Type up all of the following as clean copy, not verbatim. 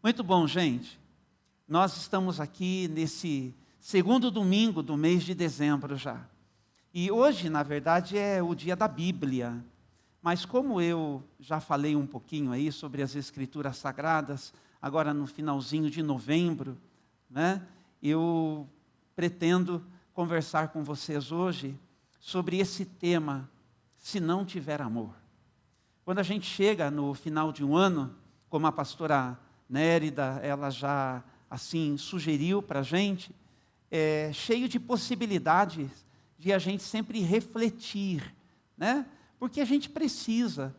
Muito bom, gente. Nós estamos aqui nesse segundo domingo do mês de dezembro já. E hoje, na verdade, é o dia da Bíblia. Mas como eu já falei um pouquinho aí sobre as Escrituras Sagradas, agora no finalzinho de novembro, né, eu pretendo conversar com vocês hoje sobre esse tema, se não tiver amor. Quando a gente chega no final de um ano, como a pastora Nérida, ela já assim sugeriu para a gente, cheio de possibilidades de a gente sempre refletir, né? Porque a gente precisa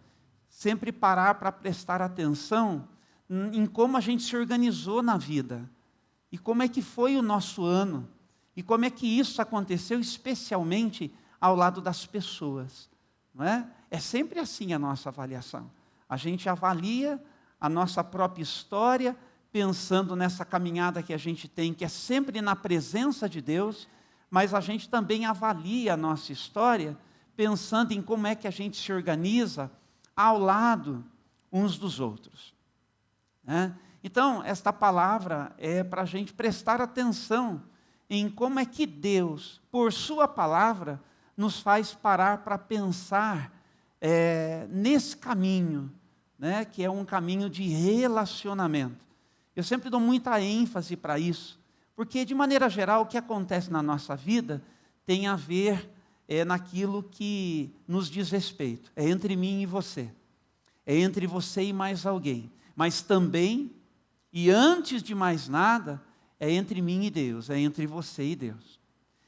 sempre parar para prestar atenção em como a gente se organizou na vida, e como é que foi o nosso ano, e como é que isso aconteceu especialmente ao lado das pessoas, não é? É sempre assim a nossa avaliação. A gente avalia a nossa própria história, pensando nessa caminhada que a gente tem, que é sempre na presença de Deus, mas a gente também avalia a nossa história, pensando em como é que a gente se organiza ao lado uns dos outros, né? Então, esta palavra é para a gente prestar atenção em como é que Deus, por sua palavra, nos faz parar para pensar nesse caminho, né, que é um caminho de relacionamento. Eu sempre dou muita ênfase para isso, porque de maneira geral o que acontece na nossa vida tem a ver naquilo que nos diz respeito, é entre mim e você, é entre você e mais alguém, mas também, e antes de mais nada, é entre mim e Deus, é entre você e Deus.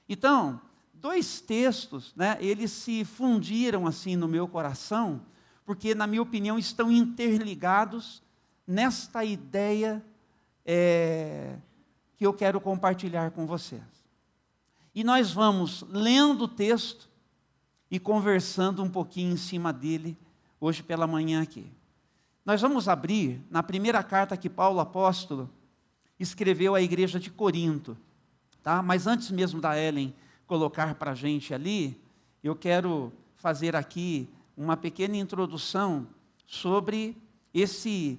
Então, dois textos, né, eles se fundiram assim no meu coração, porque, na minha opinião, estão interligados nesta ideia que eu quero compartilhar com vocês. E nós vamos lendo o texto e conversando um pouquinho em cima dele, hoje pela manhã aqui. Nós vamos abrir na primeira carta que Paulo apóstolo escreveu à igreja de Corinto, tá? Mas antes mesmo da Ellen colocar para a gente ali, eu quero fazer aqui uma pequena introdução sobre esse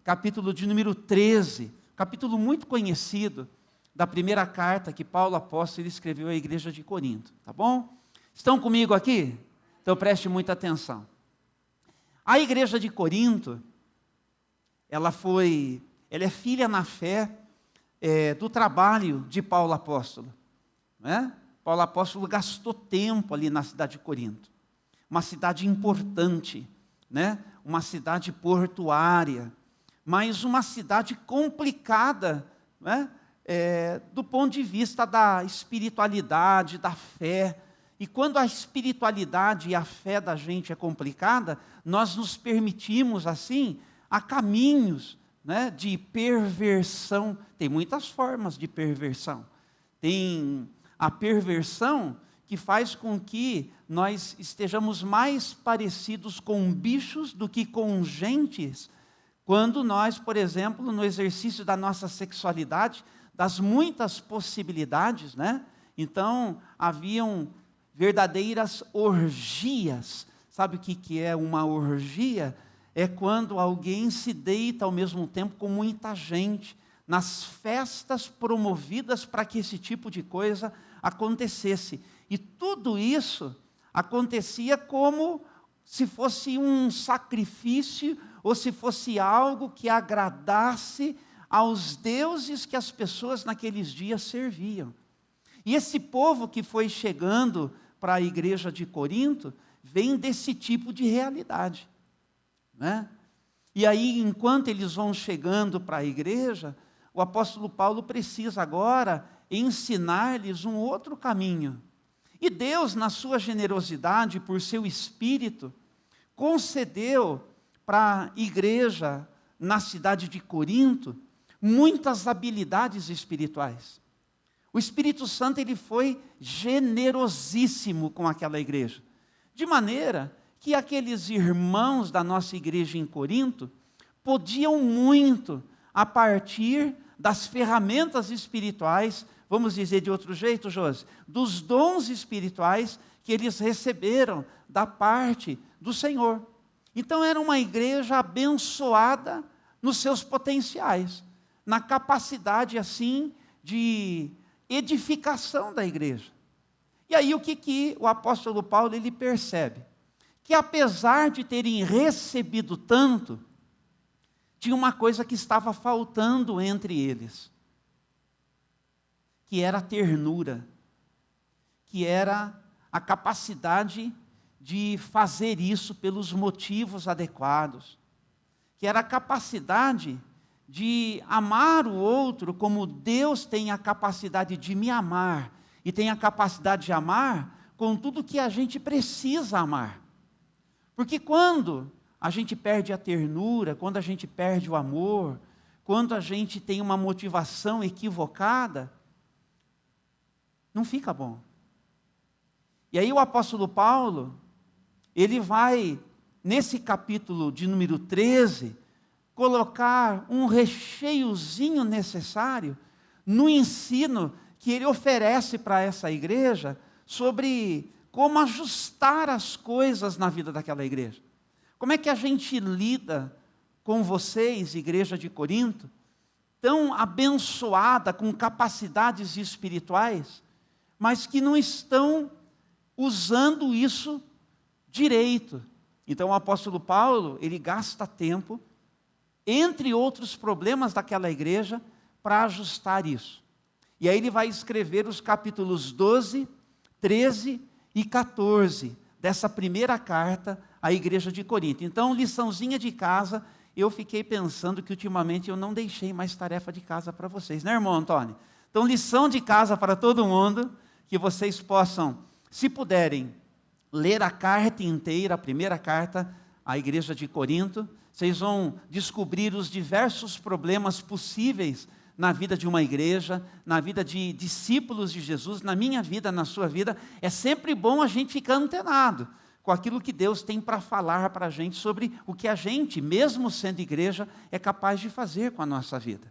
capítulo de número 13, capítulo muito conhecido da primeira carta que Paulo apóstolo escreveu à igreja de Corinto, tá bom? Estão comigo aqui? Então preste muita atenção. A igreja de Corinto, ela é filha na fé do trabalho de Paulo apóstolo, né? Paulo apóstolo gastou tempo ali na cidade de Corinto, uma cidade importante, né? Uma cidade portuária, mas uma cidade complicada, né? Do ponto de vista da espiritualidade, da fé. E quando a espiritualidade e a fé da gente é complicada, nós nos permitimos assim a caminhos, né, de perversão. Tem muitas formas de perversão. Tem a perversão que faz com que nós estejamos mais parecidos com bichos do que com gentes, quando nós, por exemplo, no exercício da nossa sexualidade, das muitas possibilidades, né? Então, haviam verdadeiras orgias. Sabe o que é uma orgia? É quando alguém se deita ao mesmo tempo com muita gente, nas festas promovidas para que esse tipo de coisa acontecesse. E tudo isso acontecia como se fosse um sacrifício, ou se fosse algo que agradasse aos deuses que as pessoas naqueles dias serviam. E esse povo que foi chegando para a igreja de Corinto, vem desse tipo de realidade, né? E aí, enquanto eles vão chegando para a igreja, o apóstolo Paulo precisa agora ensinar-lhes um outro caminho. E Deus, na sua generosidade, por seu Espírito, concedeu para a igreja na cidade de Corinto muitas habilidades espirituais. O Espírito Santo, ele foi generosíssimo com aquela igreja, de maneira que aqueles irmãos da nossa igreja em Corinto podiam muito, a partir das ferramentas espirituais, vamos dizer de outro jeito, Josi, dos dons espirituais que eles receberam da parte do Senhor. Então era uma igreja abençoada nos seus potenciais, na capacidade, assim, de edificação da igreja. E aí o que o apóstolo Paulo ele percebe? Que apesar de terem recebido tanto, tinha uma coisa que estava faltando entre eles, que era a ternura, que era a capacidade de fazer isso pelos motivos adequados, que era a capacidade de amar o outro como Deus tem a capacidade de me amar, e tem a capacidade de amar com tudo que a gente precisa amar. Porque quando a gente perde a ternura, quando a gente perde o amor, quando a gente tem uma motivação equivocada, não fica bom. E aí o apóstolo Paulo, ele vai, nesse capítulo de número 13, colocar um recheiozinho necessário no ensino que ele oferece para essa igreja sobre como ajustar as coisas na vida daquela igreja. Como é que a gente lida com vocês, igreja de Corinto, tão abençoada, com capacidades espirituais, mas que não estão usando isso direito. Então o apóstolo Paulo, ele gasta tempo, entre outros problemas daquela igreja, para ajustar isso. E aí ele vai escrever os capítulos 12, 13 e 14 dessa primeira carta à igreja de Corinto. Então, liçãozinha de casa, eu fiquei pensando que ultimamente eu não deixei mais tarefa de casa para vocês, né, irmão Antônio? Então, lição de casa para todo mundo, que vocês possam, se puderem, ler a carta inteira, a primeira carta à igreja de Corinto. Vocês vão descobrir os diversos problemas possíveis na vida de uma igreja, na vida de discípulos de Jesus, na minha vida, na sua vida. É sempre bom a gente ficar antenado com aquilo que Deus tem para falar para a gente sobre o que a gente, mesmo sendo igreja, é capaz de fazer com a nossa vida.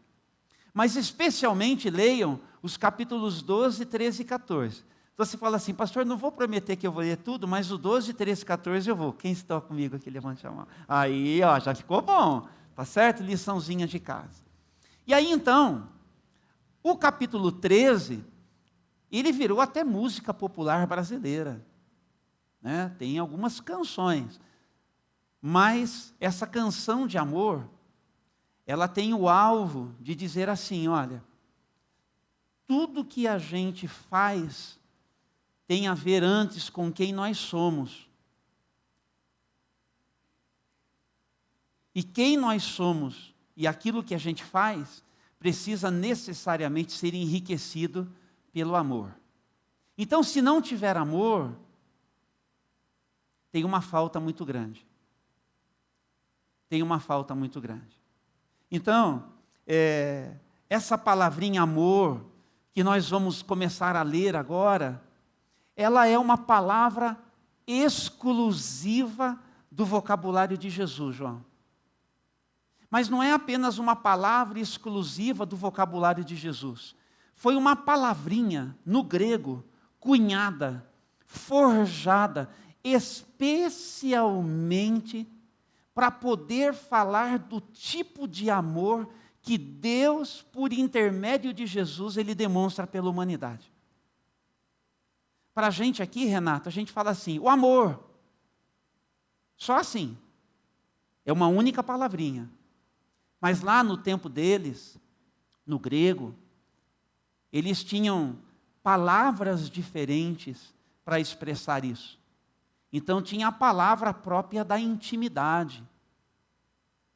Mas especialmente leiam os capítulos 12, 13 e 14. Então você fala assim, pastor, não vou prometer que eu vou ler tudo, mas o 12, 13 e 14 eu vou. Quem está comigo aqui, levante a mão. Aí, ó, já ficou bom, tá certo? Liçãozinha de casa. E aí então, o capítulo 13, ele virou até música popular brasileira, né? Tem algumas canções, mas essa canção de amor, ela tem o alvo de dizer assim, olha, tudo que a gente faz tem a ver antes com quem nós somos. E quem nós somos e aquilo que a gente faz precisa necessariamente ser enriquecido pelo amor. Então, se não tiver amor, tem uma falta muito grande. Tem uma falta muito grande. Então, essa palavrinha amor, que nós vamos começar a ler agora, ela é uma palavra exclusiva do vocabulário de Jesus, João. Mas não é apenas uma palavra exclusiva do vocabulário de Jesus. Foi uma palavrinha, no grego, cunhada, forjada, especialmente para poder falar do tipo de amor que Deus, por intermédio de Jesus, Ele demonstra pela humanidade. Para a gente aqui, Renato, a gente fala assim, o amor. Só assim. É uma única palavrinha. Mas lá no tempo deles, no grego, eles tinham palavras diferentes para expressar isso. Então tinha a palavra própria da intimidade,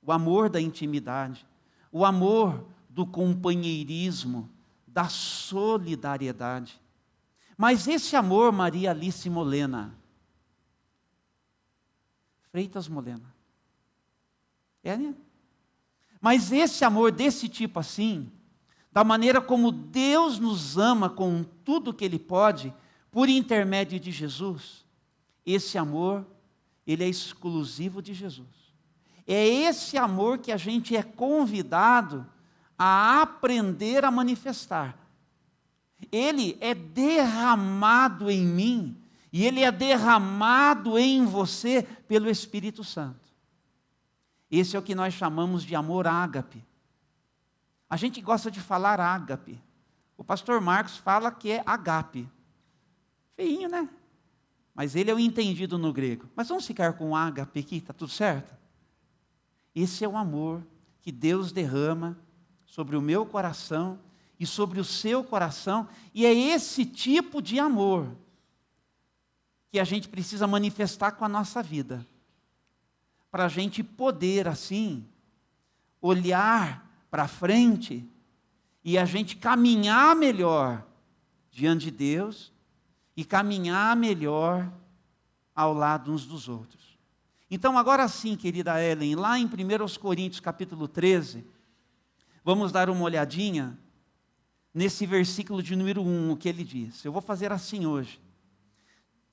o amor da intimidade, o amor do companheirismo, da solidariedade. Mas esse amor, Maria Alice Molena, Freitas Molena, né? Mas esse amor desse tipo assim, da maneira como Deus nos ama com tudo que Ele pode, por intermédio de Jesus, esse amor, ele é exclusivo de Jesus. É esse amor que a gente é convidado a aprender a manifestar. Ele é derramado em mim, e ele é derramado em você pelo Espírito Santo. Esse é o que nós chamamos de amor ágape. A gente gosta de falar ágape. O pastor Marcos fala que é agape. Feinho, né? Mas ele é o entendido no grego. Mas vamos ficar com ágape aqui, está tudo certo? Esse é o amor que Deus derrama sobre o meu coração e sobre o seu coração. E é esse tipo de amor que a gente precisa manifestar com a nossa vida. Para a gente poder, assim, olhar para frente e a gente caminhar melhor diante de Deus e caminhar melhor ao lado uns dos outros. Então, agora sim, querida Ellen, lá em 1 Coríntios capítulo 13, vamos dar uma olhadinha nesse versículo de número 1, o que ele diz. Eu vou fazer assim hoje.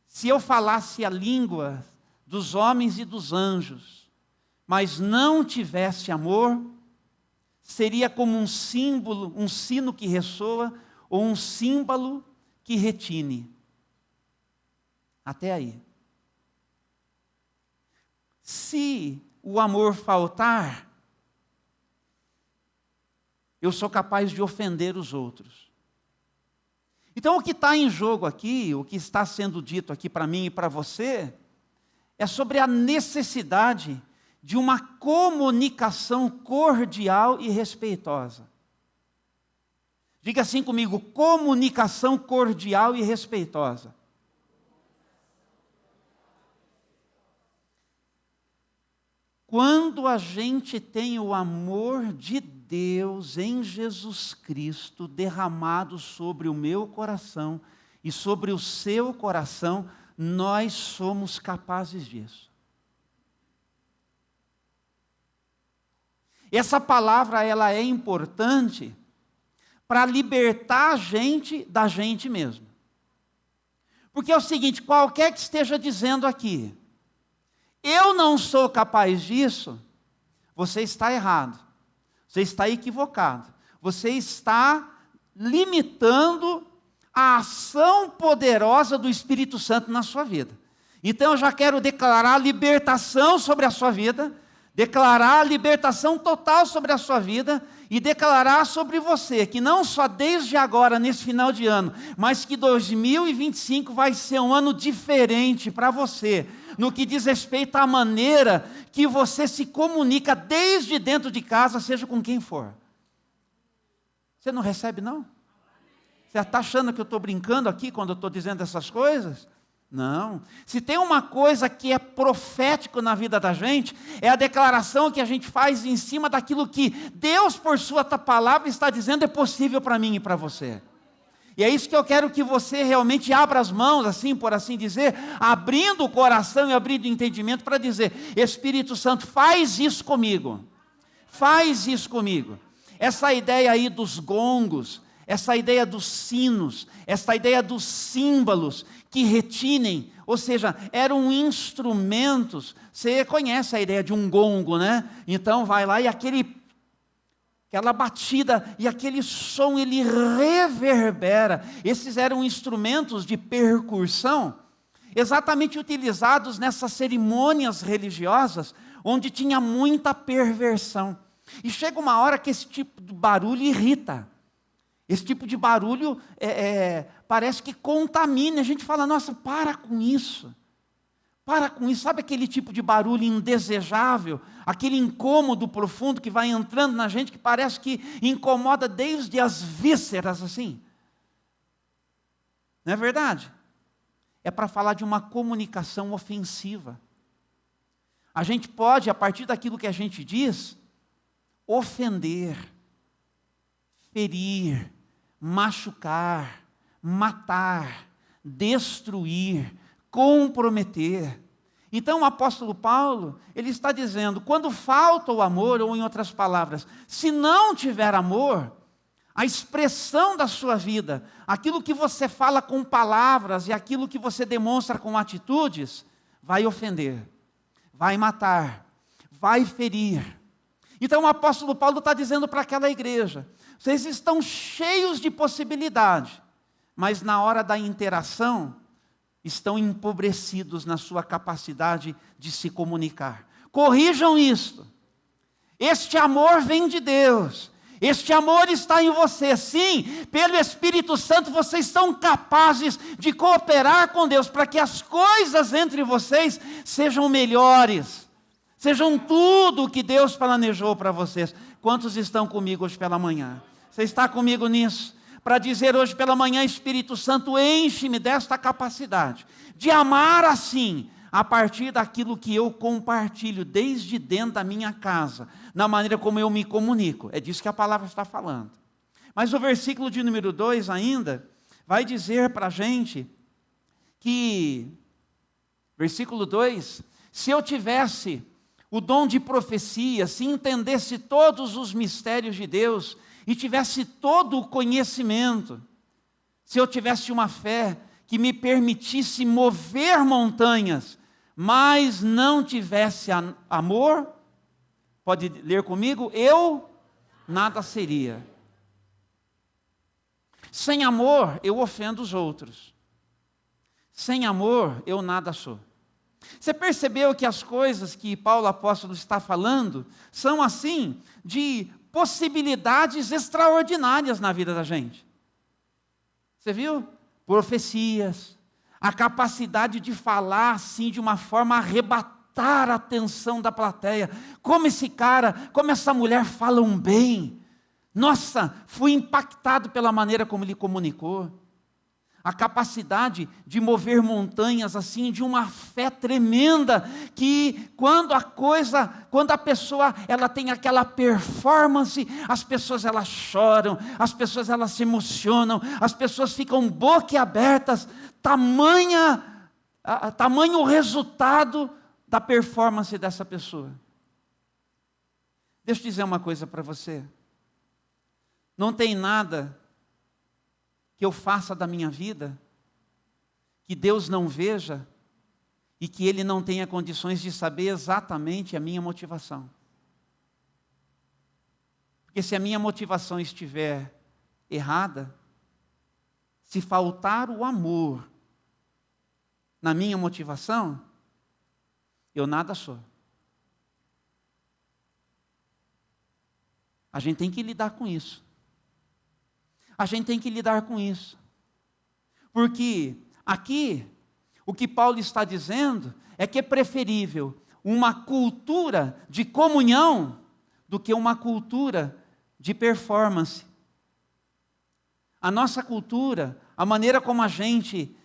Se eu falasse a língua dos homens e dos anjos, mas não tivesse amor, seria como um símbolo, um sino que ressoa, ou um símbolo que retine. Até aí. Se o amor faltar, eu sou capaz de ofender os outros. Então, o que está em jogo aqui, o que está sendo dito aqui para mim e para você, é sobre a necessidade de uma comunicação cordial e respeitosa. Diga assim comigo: comunicação cordial e respeitosa. Quando a gente tem o amor de Deus em Jesus Cristo derramado sobre o meu coração e sobre o seu coração, nós somos capazes disso. Essa palavra, ela é importante para libertar a gente da gente mesmo. Porque é o seguinte, qualquer que esteja dizendo aqui, eu não sou capaz disso, você está errado, você está equivocado, você está limitando a ação poderosa do Espírito Santo na sua vida. Então eu já quero declarar libertação sobre a sua vida, declarar a libertação total sobre a sua vida e declarar sobre você que não só desde agora, nesse final de ano, mas que 2025 vai ser um ano diferente para você, no que diz respeito à maneira que você se comunica desde dentro de casa, seja com quem for. Você não recebe, não? Você está achando que eu estou brincando aqui quando eu estou dizendo essas coisas? Não. Se tem uma coisa que é profético na vida da gente, é a declaração que a gente faz em cima daquilo que Deus, por sua palavra, está dizendo é possível para mim e para você. E é isso que eu quero que você realmente abra as mãos, assim, por assim dizer, abrindo o coração e abrindo o entendimento para dizer: Espírito Santo, faz isso comigo. Faz isso comigo. Essa ideia aí dos gongos, essa ideia dos sinos, essa ideia dos símbolos que retinem, ou seja, eram instrumentos. Você conhece a ideia de um gongo, né? Então vai lá e aquela batida e aquele som, ele reverbera. Esses eram instrumentos de percussão, exatamente utilizados nessas cerimônias religiosas, onde tinha muita perversão. E chega uma hora que esse tipo de barulho irrita. Esse tipo de barulho parece que contamina. A gente fala: nossa, para com isso. Para com isso. Sabe aquele tipo de barulho indesejável? Aquele incômodo profundo que vai entrando na gente, que parece que incomoda desde as vísceras, assim. Não é verdade? É para falar de uma comunicação ofensiva. A gente pode, a partir daquilo que a gente diz, ofender, ferir, machucar, matar, destruir, comprometer. Então o apóstolo Paulo, ele está dizendo, quando falta o amor, ou em outras palavras, se não tiver amor, a expressão da sua vida, aquilo que você fala com palavras e aquilo que você demonstra com atitudes, vai ofender, vai matar, vai ferir. Então o apóstolo Paulo está dizendo para aquela igreja: vocês estão cheios de possibilidade, mas na hora da interação, estão empobrecidos na sua capacidade de se comunicar. Corrijam isto, Este amor vem de Deus. Este amor está em você. Sim, pelo Espírito Santo vocês são capazes de cooperar com Deus para que as coisas entre vocês sejam melhores. Sejam tudo o que Deus planejou para vocês. Quantos estão comigo hoje pela manhã? Você está comigo nisso? Para dizer hoje pela manhã, Espírito Santo, enche-me desta capacidade de amar assim, a partir daquilo que eu compartilho desde dentro da minha casa, na maneira como eu me comunico. É disso que a palavra está falando. Mas o versículo de número 2 ainda vai dizer para a gente que, versículo 2, se eu tivesse o dom de profecia, se entendesse todos os mistérios de Deus e tivesse todo o conhecimento, se eu tivesse uma fé que me permitisse mover montanhas, mas não tivesse amor, pode ler comigo, eu nada seria. Sem amor, eu ofendo os outros. Sem amor, eu nada sou. Você percebeu que as coisas que Paulo apóstolo está falando são assim, de possibilidades extraordinárias na vida da gente. Você viu? Profecias, a capacidade de falar assim de uma forma a arrebatar a atenção da plateia. Como esse cara, como essa mulher falam bem. Nossa, fui impactado pela maneira como ele comunicou. A capacidade de mover montanhas assim, de uma fé tremenda, que quando a pessoa ela tem aquela performance, as pessoas elas choram, as pessoas elas se emocionam, as pessoas ficam boquiabertas, tamanho o resultado da performance dessa pessoa. Deixa eu dizer uma coisa para você, não tem nada que eu faça da minha vida, que Deus não veja, e que Ele não tenha condições de saber exatamente a minha motivação. Porque se a minha motivação estiver errada, se faltar o amor na minha motivação, eu nada sou. A gente tem que lidar com isso. A gente tem que lidar com isso. Porque aqui, o que Paulo está dizendo é que é preferível uma cultura de comunhão do que uma cultura de performance. A nossa cultura, a maneira como a gente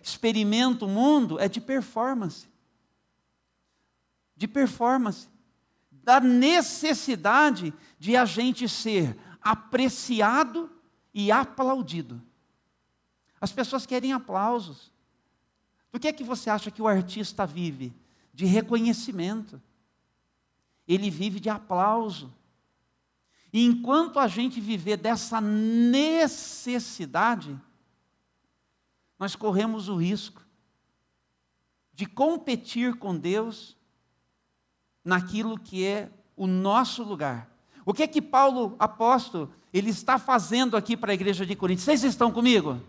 experimenta o mundo é de performance. De performance. Da necessidade de a gente ser apreciado e aplaudido. As pessoas querem aplausos. Do que é que você acha que o artista vive? De reconhecimento. Ele vive de aplauso. E enquanto a gente viver dessa necessidade, nós corremos o risco de competir com Deus naquilo que é o nosso lugar. O que é que Paulo, apóstolo, ele está fazendo aqui para a igreja de Corinto? Vocês estão comigo?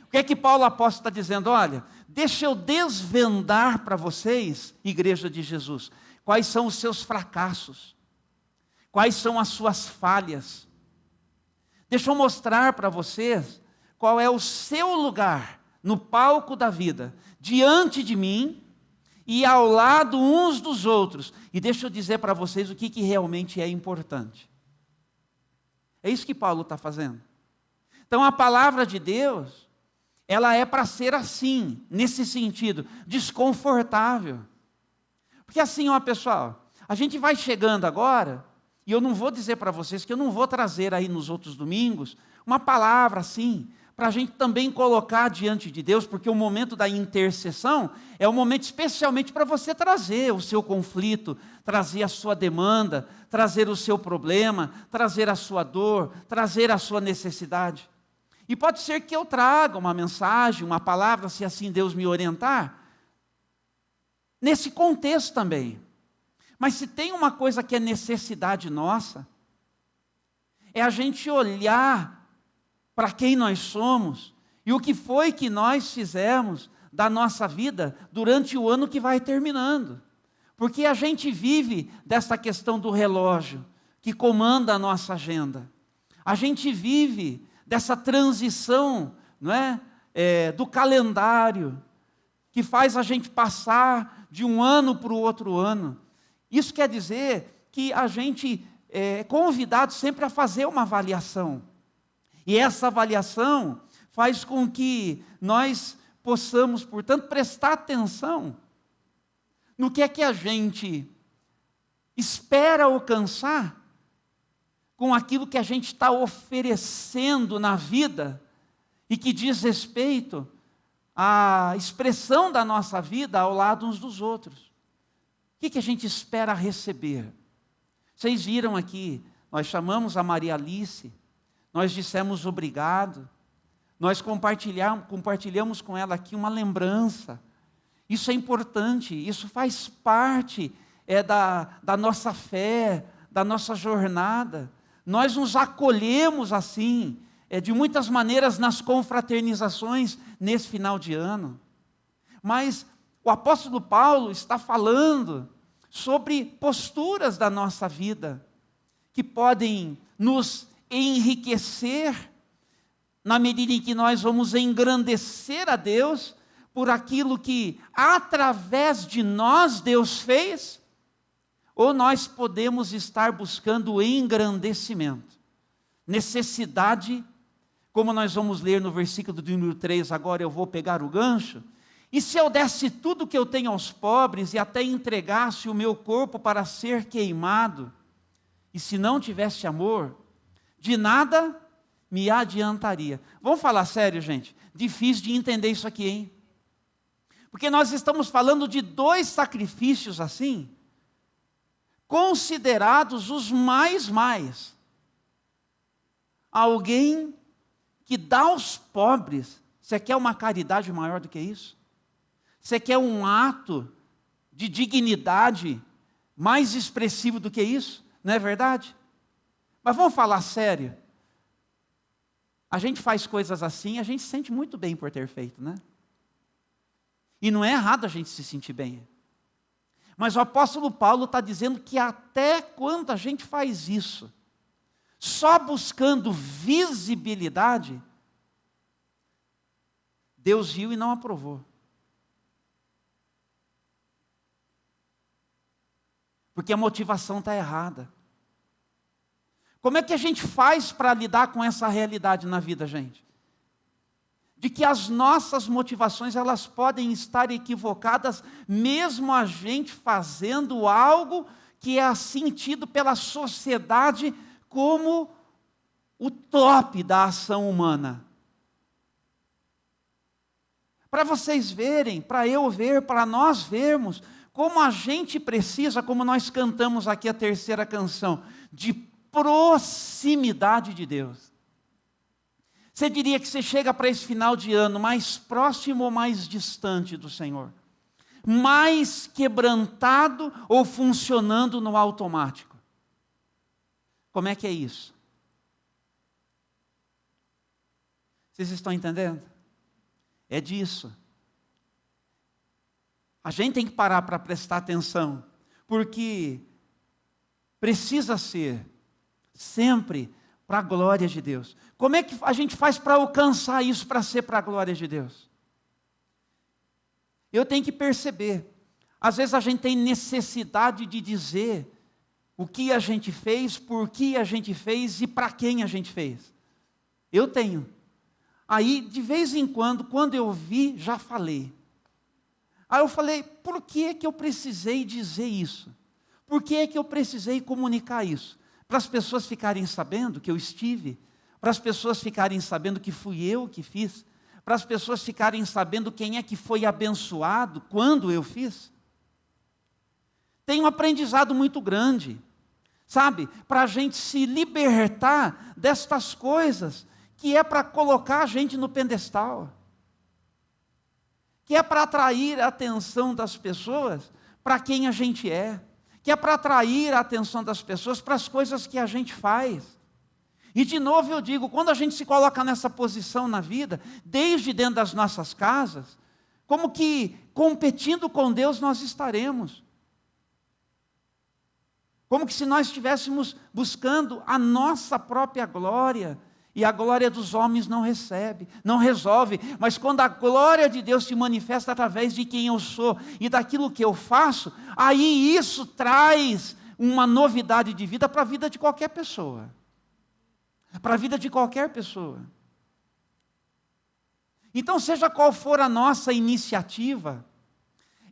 O que é que Paulo, apóstolo, está dizendo? Olha, deixa eu desvendar para vocês, igreja de Jesus, quais são os seus fracassos, quais são as suas falhas. Deixa eu mostrar para vocês qual é o seu lugar no palco da vida, diante de mim e ao lado uns dos outros. E deixa eu dizer para vocês o que realmente é importante. É isso que Paulo está fazendo. Então a palavra de Deus, ela é para ser assim, nesse sentido, desconfortável. Porque assim, ó pessoal, a gente vai chegando agora, e eu não vou dizer para vocês que eu não vou trazer aí nos outros domingos, uma palavra assim, para a gente também colocar diante de Deus, porque o momento da intercessão é um momento especialmente para você trazer o seu conflito, trazer a sua demanda, trazer o seu problema, trazer a sua dor, trazer a sua necessidade. E pode ser que eu traga uma mensagem, uma palavra, se assim Deus me orientar, nesse contexto também. Mas se tem uma coisa que é necessidade nossa, é a gente olhar para quem nós somos e o que foi que nós fizemos da nossa vida durante o ano que vai terminando. Porque a gente vive dessa questão do relógio, que comanda a nossa agenda. A gente vive dessa transição, não é? Do calendário, que faz a gente passar de um ano para o outro ano. Isso quer dizer que a gente é convidado sempre a fazer uma avaliação. E essa avaliação faz com que nós possamos, portanto, prestar atenção no que é que a gente espera alcançar com aquilo que a gente está oferecendo na vida e que diz respeito à expressão da nossa vida ao lado uns dos outros. O que a gente espera receber? Vocês viram aqui, nós chamamos a Maria Alice, nós dissemos obrigado, nós compartilhamos com ela aqui uma lembrança. Isso é importante, isso faz parte da nossa fé, da nossa jornada. Nós nos acolhemos assim, de muitas maneiras nas confraternizações nesse final de ano. Mas o apóstolo Paulo está falando sobre posturas da nossa vida, que podem nos enriquecer, na medida em que nós vamos engrandecer a Deus, por aquilo que através de nós Deus fez, ou nós podemos estar buscando o engrandecimento, necessidade, como nós vamos ler no versículo de número 3, agora eu vou pegar o gancho, e se eu desse tudo que eu tenho aos pobres, e até entregasse o meu corpo para ser queimado, e se não tivesse amor, de nada me adiantaria. Vamos falar sério, gente? Difícil de entender isso aqui, hein? Porque nós estamos falando de dois sacrifícios assim, considerados os mais. Alguém que dá aos pobres. Você quer uma caridade maior do que isso? Você quer um ato de dignidade mais expressivo do que isso? Não é verdade? Mas vamos falar sério. A gente faz coisas assim, a gente se sente muito bem por ter feito, né? E não é errado a gente se sentir bem. Mas o apóstolo Paulo está dizendo que até quando a gente faz isso, só buscando visibilidade, Deus viu e não aprovou. Porque a motivação está errada. Como é que a gente faz para lidar com essa realidade na vida, gente? De que as nossas motivações, elas podem estar equivocadas, mesmo a gente fazendo algo que é assim tido pela sociedade como o top da ação humana. Para vocês verem, para eu ver, para nós vermos, como a gente precisa, como nós cantamos aqui a terceira canção, de proximidade de Deus. Você diria que você chega para esse final de ano mais próximo ou mais distante do Senhor? Mais quebrantado ou funcionando no automático? Como é que é isso? Vocês estão entendendo? É disso. A gente tem que parar para prestar atenção, porque precisa ser sempre para a glória de Deus. Como é que a gente faz para alcançar isso, para ser para a glória de Deus? Eu tenho que perceber, às vezes a gente tem necessidade de dizer o que a gente fez, por que a gente fez e para quem a gente fez. Eu tenho. Aí, de vez em quando eu vi, já falei. Aí eu falei, por que eu precisei dizer isso? Por que eu precisei comunicar isso? Para as pessoas ficarem sabendo que eu estive, para as pessoas ficarem sabendo que fui eu que fiz, para as pessoas ficarem sabendo quem é que foi abençoado quando eu fiz. Tem um aprendizado muito grande, sabe? Para a gente se libertar destas coisas, que é para colocar a gente no pedestal, que é para atrair a atenção das pessoas para quem a gente é, que é para atrair a atenção das pessoas para as coisas que a gente faz. E de novo eu digo, quando a gente se coloca nessa posição na vida, desde dentro das nossas casas, como que competindo com Deus nós estaremos. Como que se nós estivéssemos buscando a nossa própria glória, e a glória dos homens não resolve, mas quando a glória de Deus se manifesta através de quem eu sou e daquilo que eu faço, aí isso traz uma novidade de vida para a vida de qualquer pessoa. Para a vida de qualquer pessoa. Então, seja qual for a nossa iniciativa,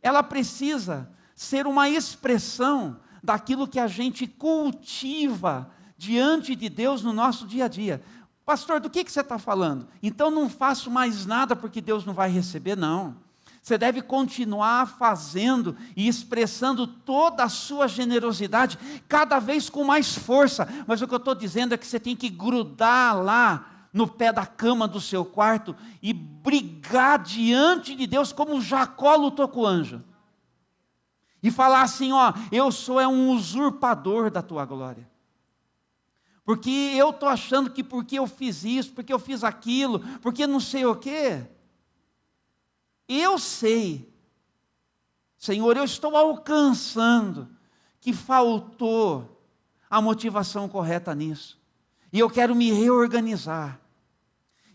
ela precisa ser uma expressão daquilo que a gente cultiva diante de Deus no nosso dia a dia. Pastor, do que você está falando? Então não faço mais nada porque Deus não vai receber? Não. Você deve continuar fazendo e expressando toda a sua generosidade, cada vez com mais força. Mas o que eu estou dizendo é que você tem que grudar lá no pé da cama do seu quarto e brigar diante de Deus como Jacó lutou com o anjo. E falar assim, ó, eu sou um usurpador da tua glória. Porque eu estou achando que porque eu fiz isso, porque eu fiz aquilo, porque não sei o quê. Eu sei, Senhor, eu estou alcançando que faltou a motivação correta nisso. E eu quero me reorganizar.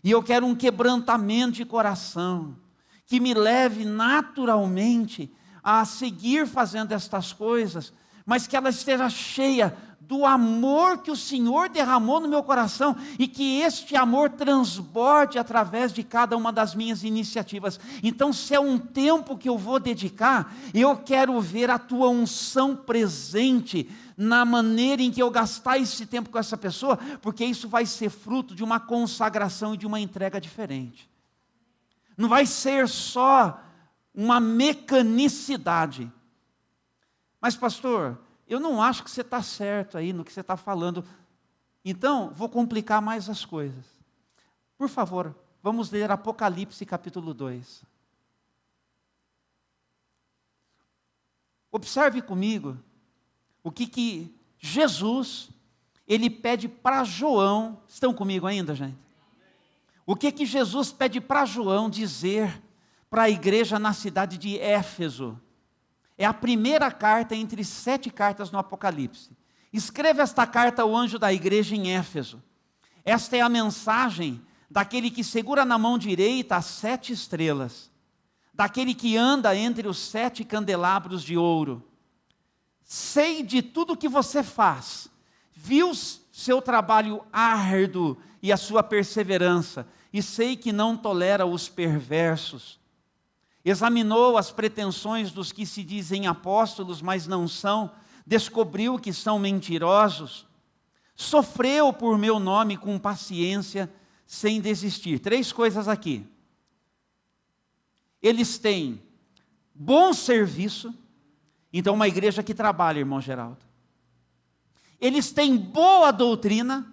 E eu quero um quebrantamento de coração, que me leve naturalmente a seguir fazendo estas coisas, mas que ela esteja cheia do amor que o Senhor derramou no meu coração, e que este amor transborde através de cada uma das minhas iniciativas. Então, se é um tempo que eu vou dedicar, eu quero ver a tua unção presente na maneira em que eu gastar esse tempo com essa pessoa, porque isso vai ser fruto de uma consagração e de uma entrega diferente. Não vai ser só uma mecanicidade. Mas, pastor, eu não acho que você está certo aí no que você está falando. Então, vou complicar mais as coisas. Por favor, vamos ler Apocalipse capítulo 2. Observe comigo o que Jesus, ele pede para João. Estão comigo ainda, gente? O que Jesus pede para João dizer para a igreja na cidade de Éfeso? É a primeira carta entre 7 cartas no Apocalipse. Escreva esta carta ao anjo da igreja em Éfeso. Esta é a mensagem daquele que segura na mão direita as 7 estrelas, daquele que anda entre os 7 candelabros de ouro. Sei de tudo que você faz, viu seu trabalho árduo e a sua perseverança, e sei que não tolera os perversos. Examinou as pretensões dos que se dizem apóstolos, mas não são, descobriu que são mentirosos, sofreu por meu nome com paciência, sem desistir. 3 coisas aqui. Eles têm bom serviço, então uma igreja que trabalha, irmão Geraldo. Eles têm boa doutrina,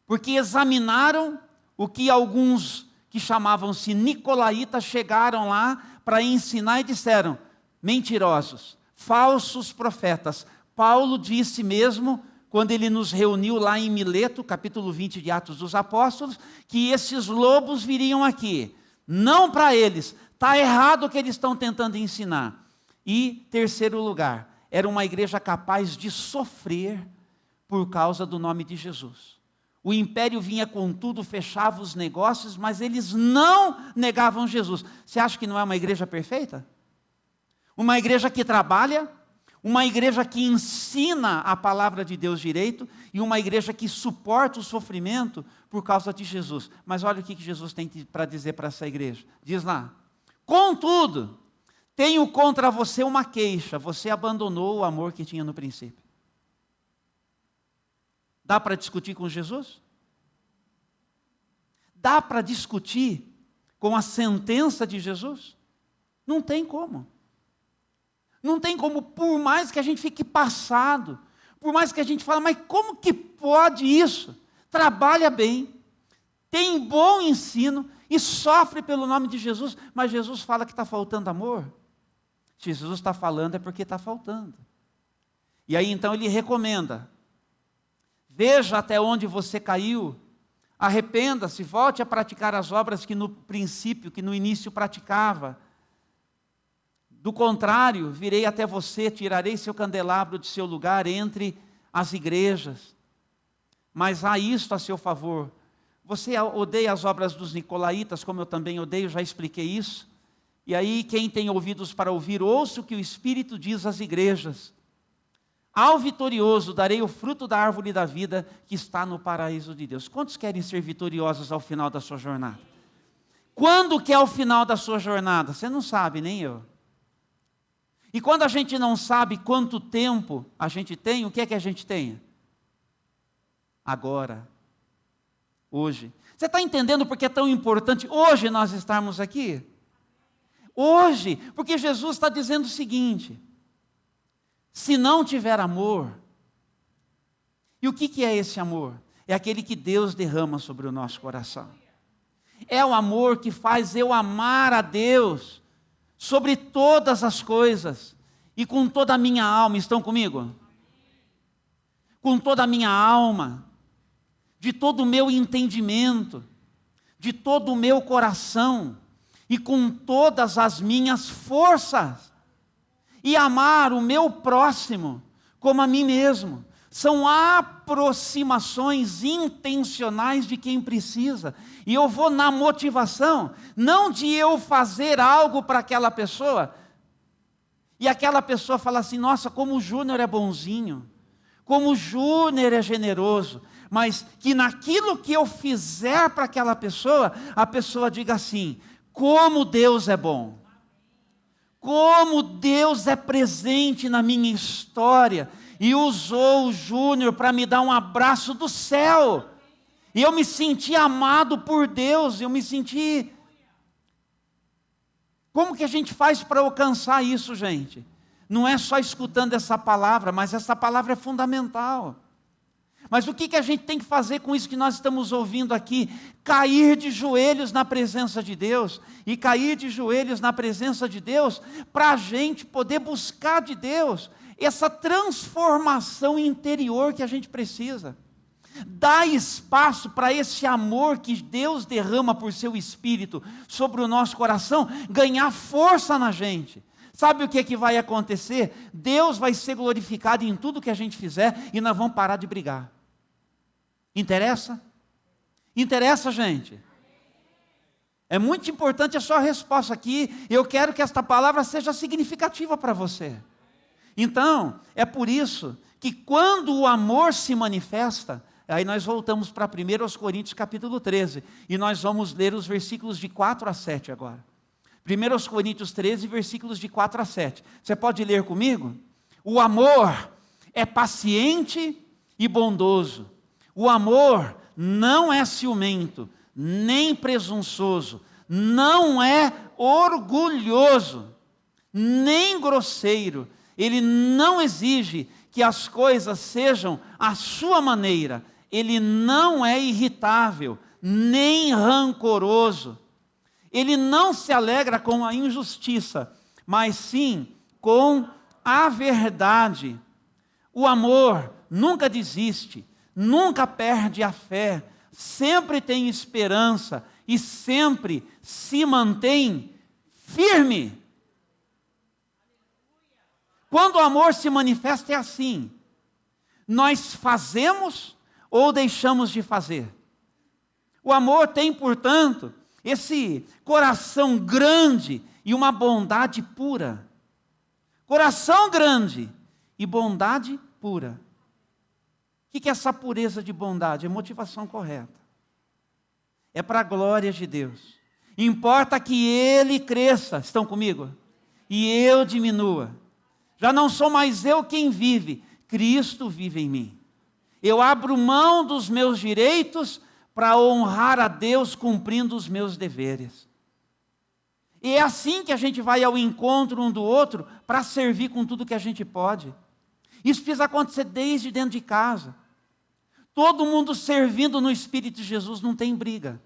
porque examinaram o que alguns que chamavam-se nicolaítas chegaram lá para ensinar e disseram: mentirosos, falsos profetas. Paulo disse mesmo, quando ele nos reuniu lá em Mileto, capítulo 20 de Atos dos Apóstolos, que esses lobos viriam aqui. Não para eles, está errado o que eles estão tentando ensinar. E, terceiro lugar, era uma igreja capaz de sofrer por causa do nome de Jesus. O império vinha com tudo, fechava os negócios, mas eles não negavam Jesus. Você acha que não é uma igreja perfeita? Uma igreja que trabalha, uma igreja que ensina a palavra de Deus direito, e uma igreja que suporta o sofrimento por causa de Jesus. Mas olha o que Jesus tem para dizer para essa igreja. Diz lá: contudo, tenho contra você uma queixa, você abandonou o amor que tinha no princípio. Dá para discutir com Jesus? Dá para discutir com a sentença de Jesus? Não tem como. Não tem como, por mais que a gente fique passado, por mais que a gente fale, mas como que pode isso? Trabalha bem, tem bom ensino e sofre pelo nome de Jesus, mas Jesus fala que está faltando amor? Se Jesus está falando é porque está faltando. E aí então ele recomenda: veja até onde você caiu, arrependa-se, volte a praticar as obras que no princípio, que no início praticava. Do contrário, virei até você, tirarei seu candelabro de seu lugar entre as igrejas. Mas há isto a seu favor. Você odeia as obras dos nicolaítas, como eu também odeio, já expliquei isso. E aí, quem tem ouvidos para ouvir, ouça o que o Espírito diz às igrejas. Ao vitorioso darei o fruto da árvore da vida que está no paraíso de Deus. Quantos querem ser vitoriosos ao final da sua jornada? Quando que é o final da sua jornada? Você não sabe, nem eu. E quando a gente não sabe quanto tempo a gente tem, o que é que a gente tem? Agora. Hoje. Você está entendendo porque é tão importante hoje nós estarmos aqui? Hoje, porque Jesus está dizendo o seguinte: se não tiver amor, e o que é esse amor? É aquele que Deus derrama sobre o nosso coração. É o amor que faz eu amar a Deus sobre todas as coisas e com toda a minha alma. Estão comigo? Com toda a minha alma, de todo o meu entendimento, de todo o meu coração e com todas as minhas forças. E amar o meu próximo como a mim mesmo. São aproximações intencionais de quem precisa. E eu vou na motivação, não de eu fazer algo para aquela pessoa, e aquela pessoa fala assim: nossa, como o Júnior é bonzinho, como o Júnior é generoso, mas que naquilo que eu fizer para aquela pessoa, a pessoa diga assim: como Deus é bom, como Deus é presente na minha história, e usou o Júnior para me dar um abraço do céu, e eu me senti amado por Deus, eu me senti... Como que a gente faz para alcançar isso, gente? Não é só escutando essa palavra, mas essa palavra é fundamental. Mas o que a gente tem que fazer com isso que nós estamos ouvindo aqui? Cair de joelhos na presença de Deus, e cair de joelhos na presença de Deus, para a gente poder buscar de Deus essa transformação interior que a gente precisa. Dá espaço para esse amor que Deus derrama por seu Espírito sobre o nosso coração, ganhar força na gente. Sabe o que vai acontecer? Deus vai ser glorificado em tudo que a gente fizer, e nós vamos parar de brigar. Interessa? Interessa, gente? É muito importante a sua resposta aqui. Eu quero que esta palavra seja significativa para você. Então, é por isso que quando o amor se manifesta, aí nós voltamos para 1 Coríntios capítulo 13, e nós vamos ler os versículos de 4 a 7 agora. 1 Coríntios 13, versículos de 4 a 7. Você pode ler comigo? O amor é paciente e bondoso. O amor não é ciumento, nem presunçoso, não é orgulhoso, nem grosseiro. Ele não exige que as coisas sejam à sua maneira. Ele não é irritável, nem rancoroso. Ele não se alegra com a injustiça, mas sim com a verdade. O amor nunca desiste, nunca perde a fé, sempre tem esperança e sempre se mantém firme. Quando o amor se manifesta é assim: nós fazemos ou deixamos de fazer. O amor tem, portanto, esse coração grande e uma bondade pura. Coração grande e bondade pura. O que é essa pureza de bondade? É motivação correta. É para a glória de Deus. Importa que Ele cresça, estão comigo? E eu diminua. Já não sou mais eu quem vive, Cristo vive em mim. Eu abro mão dos meus direitos para honrar a Deus cumprindo os meus deveres. E é assim que a gente vai ao encontro um do outro para servir com tudo que a gente pode. Isso precisa acontecer desde dentro de casa. Todo mundo servindo no Espírito de Jesus, não tem briga.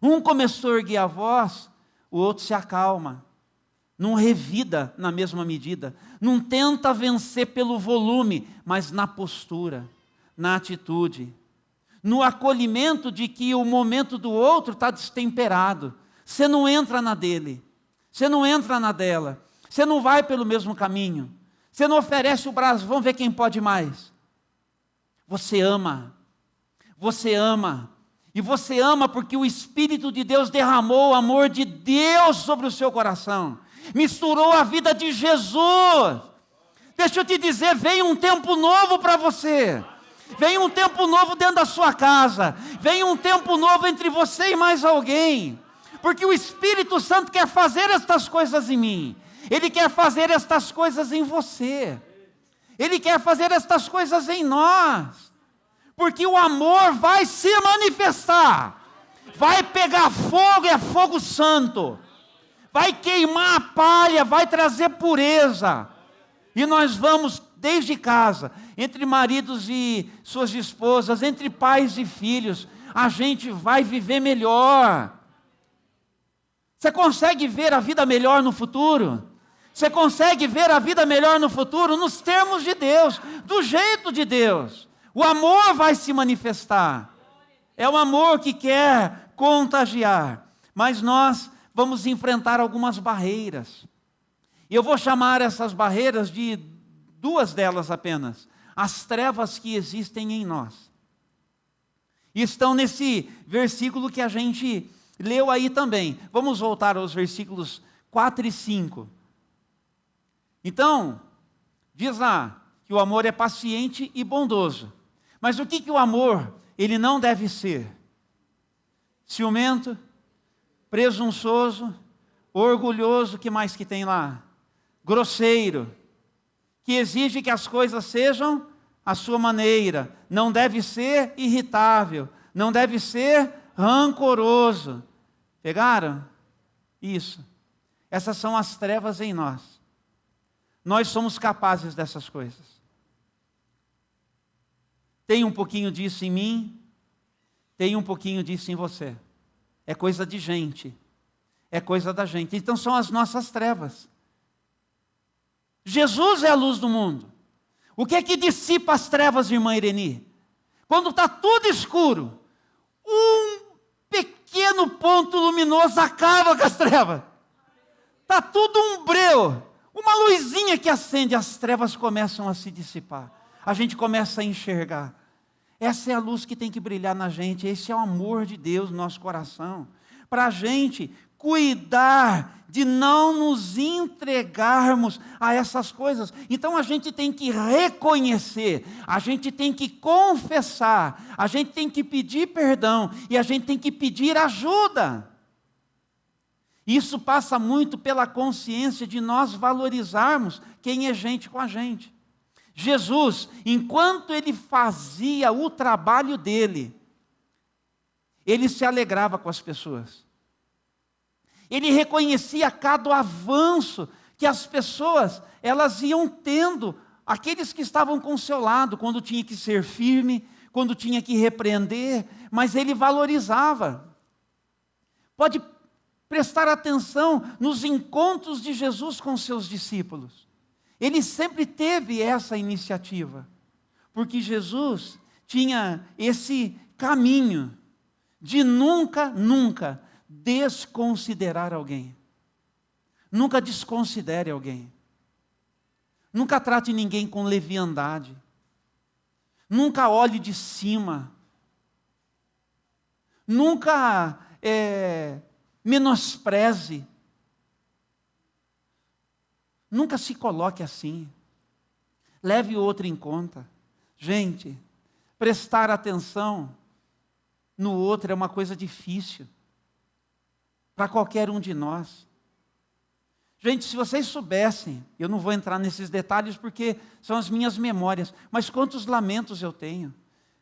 Um começou a erguer a voz, o outro se acalma. Não revida na mesma medida. Não tenta vencer pelo volume, mas na postura, na atitude. No acolhimento de que o momento do outro está destemperado. Você não entra na dele, você não entra na dela. Você não vai pelo mesmo caminho. Você não oferece o braço, vamos ver quem pode mais. Você ama. Você ama. E você ama porque o Espírito de Deus derramou o amor de Deus sobre o seu coração. Misturou a vida de Jesus. Deixa eu te dizer, vem um tempo novo para você. Vem um tempo novo dentro da sua casa. Vem um tempo novo entre você e mais alguém. Porque o Espírito Santo quer fazer estas coisas em mim. Ele quer fazer estas coisas em você. Ele quer fazer estas coisas em nós. Porque o amor vai se manifestar. Vai pegar fogo, é fogo santo. Vai queimar a palha, vai trazer pureza. E nós vamos, desde casa, entre maridos e suas esposas, entre pais e filhos, a gente vai viver melhor. Você consegue ver a vida melhor no futuro? Você consegue ver a vida melhor no futuro? Nos termos de Deus, do jeito de Deus. O amor vai se manifestar. É o amor que quer contagiar. Mas nós vamos enfrentar algumas barreiras. E eu vou chamar essas barreiras de duas delas apenas. As trevas que existem em nós. E estão nesse versículo que a gente leu aí também. Vamos voltar aos versículos 4 e 5. Então, diz lá que o amor é paciente e bondoso. Mas o que o amor, ele não deve ser? Ciumento, presunçoso, orgulhoso, que mais que tem lá? Grosseiro, que exige que as coisas sejam à sua maneira. Não deve ser irritável, não deve ser rancoroso. Pegaram? Isso. Essas são as trevas em nós. Nós somos capazes dessas coisas. Tem um pouquinho disso em mim, tem um pouquinho disso em você. É coisa de gente. É coisa da gente. Então são as nossas trevas. Jesus é a luz do mundo. O que é que dissipa as trevas, irmã Ireni? Quando está tudo escuro, um pequeno ponto luminoso acaba com as trevas. Está tudo um breu. Uma luzinha que acende, as trevas começam a se dissipar. A gente começa a enxergar. Essa é a luz que tem que brilhar na gente. Esse é o amor de Deus no nosso coração. Para a gente cuidar de não nos entregarmos a essas coisas. Então a gente tem que reconhecer, a gente tem que confessar, a gente tem que pedir perdão e a gente tem que pedir ajuda. Isso passa muito pela consciência de nós valorizarmos quem é gente com a gente. Jesus, enquanto ele fazia o trabalho dele, ele se alegrava com as pessoas. Ele reconhecia cada avanço que as pessoas, elas iam tendo, aqueles que estavam com o seu lado, quando tinha que ser firme, quando tinha que repreender, mas ele valorizava. Pode prestar atenção nos encontros de Jesus com seus discípulos. Ele sempre teve essa iniciativa, porque Jesus tinha esse caminho de nunca desconsiderar alguém. Nunca desconsidere alguém. Nunca trate ninguém com leviandade. Nunca olhe de cima. Nunca menospreze. Nunca se coloque assim. Leve o outro em conta. Gente, prestar atenção no outro é uma coisa difícil para qualquer um de nós. Gente, se vocês soubessem, eu não vou entrar nesses detalhes porque são as minhas memórias, mas quantos lamentos eu tenho,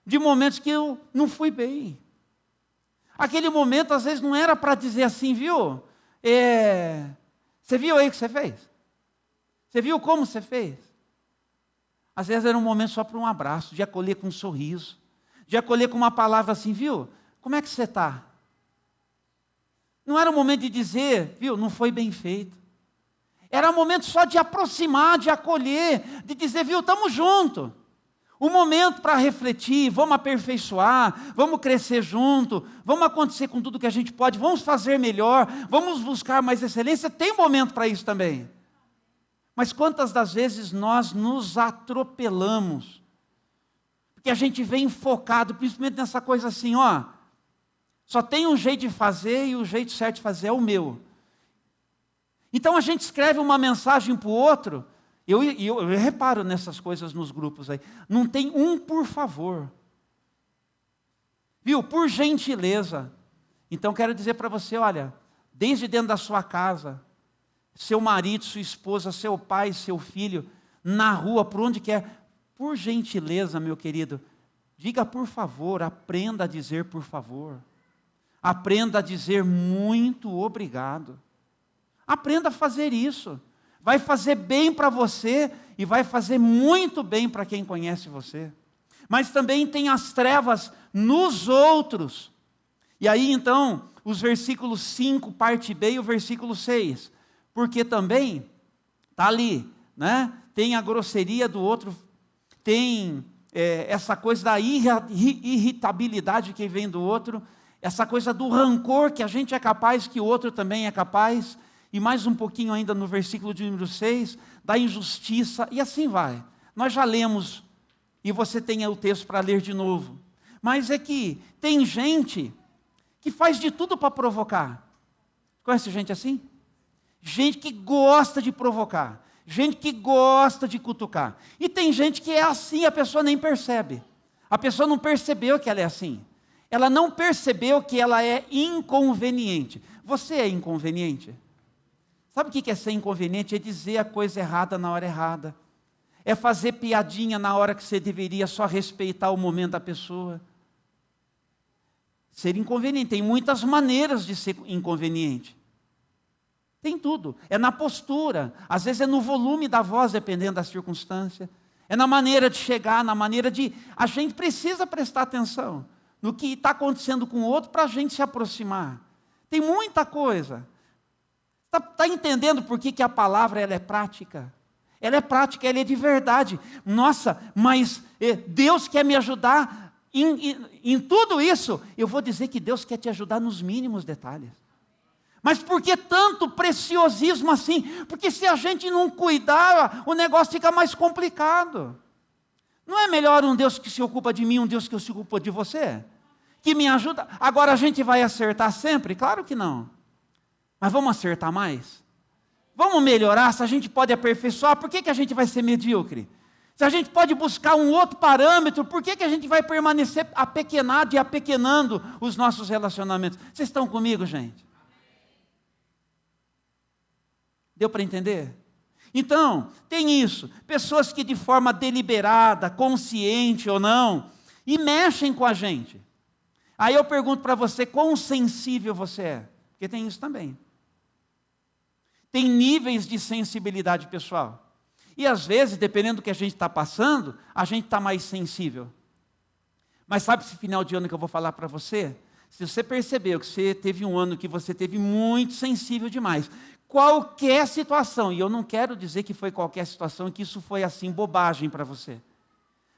de momentos que eu não fui bem. Aquele momento, às vezes, não era para dizer assim, viu? Você viu aí o que você fez? Você viu como você fez? Às vezes era um momento só para um abraço, de acolher com um sorriso, de acolher com uma palavra assim, viu? Como é que você está? Não era um momento de dizer, viu, não foi bem feito. Era um momento só de aproximar, de acolher, de dizer, viu, estamos juntos. Um momento para refletir, vamos aperfeiçoar, vamos crescer junto, vamos acontecer com tudo que a gente pode, vamos fazer melhor, vamos buscar mais excelência. Tem momento para isso também. Mas quantas das vezes nós nos atropelamos? Porque a gente vem focado, principalmente nessa coisa assim, só tem um jeito de fazer e o jeito certo de fazer é o meu. Então a gente escreve uma mensagem para o outro, eu reparo nessas coisas nos grupos aí, não tem um por favor. Viu? Por gentileza. Então quero dizer para você, olha, desde dentro da sua casa, seu marido, sua esposa, seu pai, seu filho, na rua, por onde quer, por gentileza, meu querido, diga por favor, aprenda a dizer por favor. Aprenda a dizer muito obrigado. Aprenda a fazer isso. Vai fazer bem para você e vai fazer muito bem para quem conhece você. Mas também tem as trevas nos outros. E aí então, os versículos 5, parte B e o versículo 6. Porque também, está ali, né? Tem a grosseria do outro, tem essa coisa da irritabilidade que vem do outro, essa coisa do rancor que a gente é capaz, que o outro também é capaz, e mais um pouquinho ainda no versículo de número 6, da injustiça, e assim vai. Nós já lemos, e você tem o texto para ler de novo. Mas é que tem gente que faz de tudo para provocar. Conhece gente assim? Gente que gosta de provocar. Gente que gosta de cutucar. E tem gente que é assim, a pessoa nem percebe. A pessoa não percebeu que ela é assim. Ela não percebeu que ela é inconveniente. Você é inconveniente? Sabe o que é ser inconveniente? É dizer a coisa errada na hora errada. É fazer piadinha na hora que você deveria só respeitar o momento da pessoa. Ser inconveniente. Tem muitas maneiras de ser inconveniente. Tem tudo. É na postura. Às vezes é no volume da voz, dependendo da circunstância. É na maneira de chegar, na maneira de... A gente precisa prestar atenção no que está acontecendo com o outro para a gente se aproximar. Tem muita coisa. Está entendendo por que a palavra ela é prática? Ela é prática, ela é de verdade. Nossa, mas Deus quer me ajudar em tudo isso. Eu vou dizer que Deus quer te ajudar nos mínimos detalhes. Mas por que tanto preciosismo assim? Porque se a gente não cuidar, o negócio fica mais complicado. Não é melhor um Deus que se ocupa de mim, um Deus que se ocupa de você? Que me ajuda? Agora a gente vai acertar sempre? Claro que não. Mas vamos acertar mais? Vamos melhorar? Se a gente pode aperfeiçoar, por que a gente vai ser medíocre? Se a gente pode buscar um outro parâmetro, por que a gente vai permanecer apequenado e apequenando os nossos relacionamentos? Vocês estão comigo, gente? Deu para entender? Então, tem isso. Pessoas que de forma deliberada, consciente ou não, e mexem com a gente. Aí eu pergunto para você, quão sensível você é? Porque tem isso também. Tem níveis de sensibilidade pessoal. E às vezes, dependendo do que a gente está passando, a gente está mais sensível. Mas sabe esse final de ano que eu vou falar para você? Se você percebeu que você teve um ano que você teve muito sensível demais, qualquer situação, e eu não quero dizer que foi qualquer situação, que isso foi assim, bobagem para você.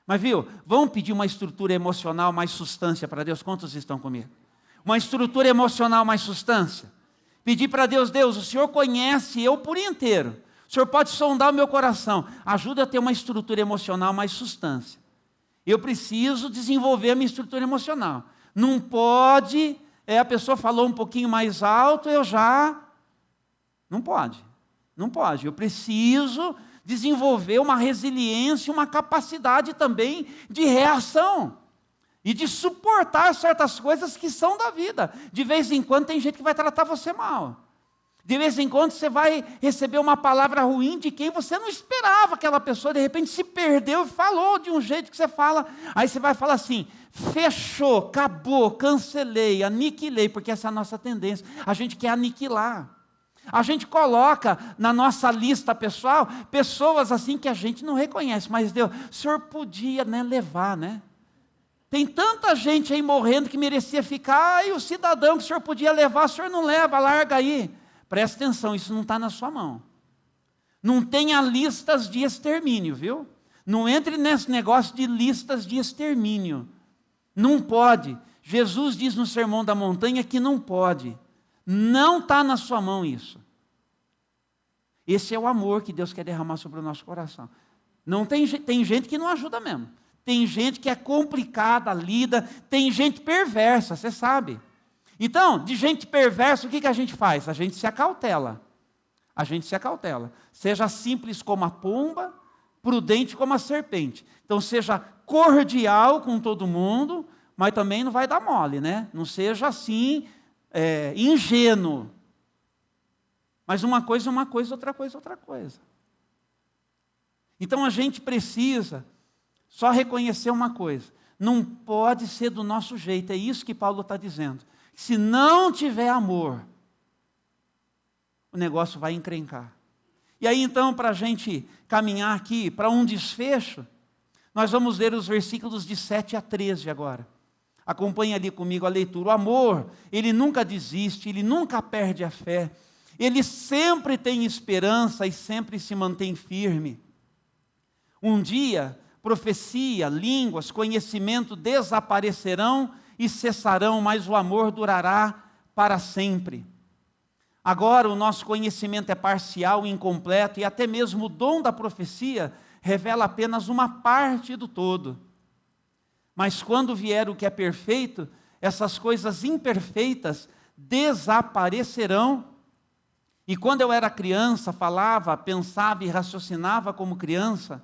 Mas viu, vamos pedir uma estrutura emocional mais substância para Deus? Quantos estão comigo? Uma estrutura emocional mais substância. Pedir para Deus, Deus, o Senhor conhece eu por inteiro. O Senhor pode sondar o meu coração. Ajuda a ter uma estrutura emocional mais substância. Eu preciso desenvolver a minha estrutura emocional. Não pode, a pessoa falou um pouquinho mais alto, eu já... Não pode. Não pode. Eu preciso desenvolver uma resiliência, uma capacidade também de reação. E de suportar certas coisas que são da vida. De vez em quando tem gente que vai tratar você mal. De vez em quando você vai receber uma palavra ruim de quem você não esperava. Aquela pessoa de repente se perdeu e falou de um jeito que você fala. Aí você vai falar assim, fechou, acabou, cancelei, aniquilei. Porque essa é a nossa tendência. A gente quer aniquilar. A gente coloca na nossa lista pessoal pessoas assim que a gente não reconhece. Mas Deus, o Senhor podia levar, né? Tem tanta gente aí morrendo que merecia ficar, e o cidadão que o Senhor podia levar, o Senhor não leva, larga aí. Presta atenção, isso não está na sua mão. Não tenha listas de extermínio, viu? Não entre nesse negócio de listas de extermínio. Não pode. Jesus diz no Sermão da Montanha que não pode. Não está na sua mão isso. Esse é o amor que Deus quer derramar sobre o nosso coração. Não tem gente que não ajuda mesmo. Tem gente que é complicada, lida, tem gente perversa, você sabe. Então, de gente perversa, o que a gente faz? A gente se acautela. A gente se acautela. Seja simples como a pomba, prudente como a serpente. Então, seja cordial com todo mundo, mas também não vai dar mole, né? Não seja assim, ingênuo. Mas uma coisa é uma coisa, outra coisa é outra coisa. Então, a gente precisa só reconhecer uma coisa. Não pode ser do nosso jeito. É isso que Paulo está dizendo. Se não tiver amor, o negócio vai encrencar. E aí então, para a gente caminhar aqui para um desfecho, nós vamos ler os versículos de 7 a 13 agora. Acompanhe ali comigo a leitura. O amor, ele nunca desiste, ele nunca perde a fé. Ele sempre tem esperança e sempre se mantém firme. Um dia, profecia, línguas, conhecimento desaparecerão e cessarão, mas o amor durará para sempre. Agora o nosso conhecimento é parcial e incompleto, e até mesmo o dom da profecia revela apenas uma parte do todo. Mas quando vier o que é perfeito, essas coisas imperfeitas desaparecerão. E quando eu era criança, falava, pensava e raciocinava como criança,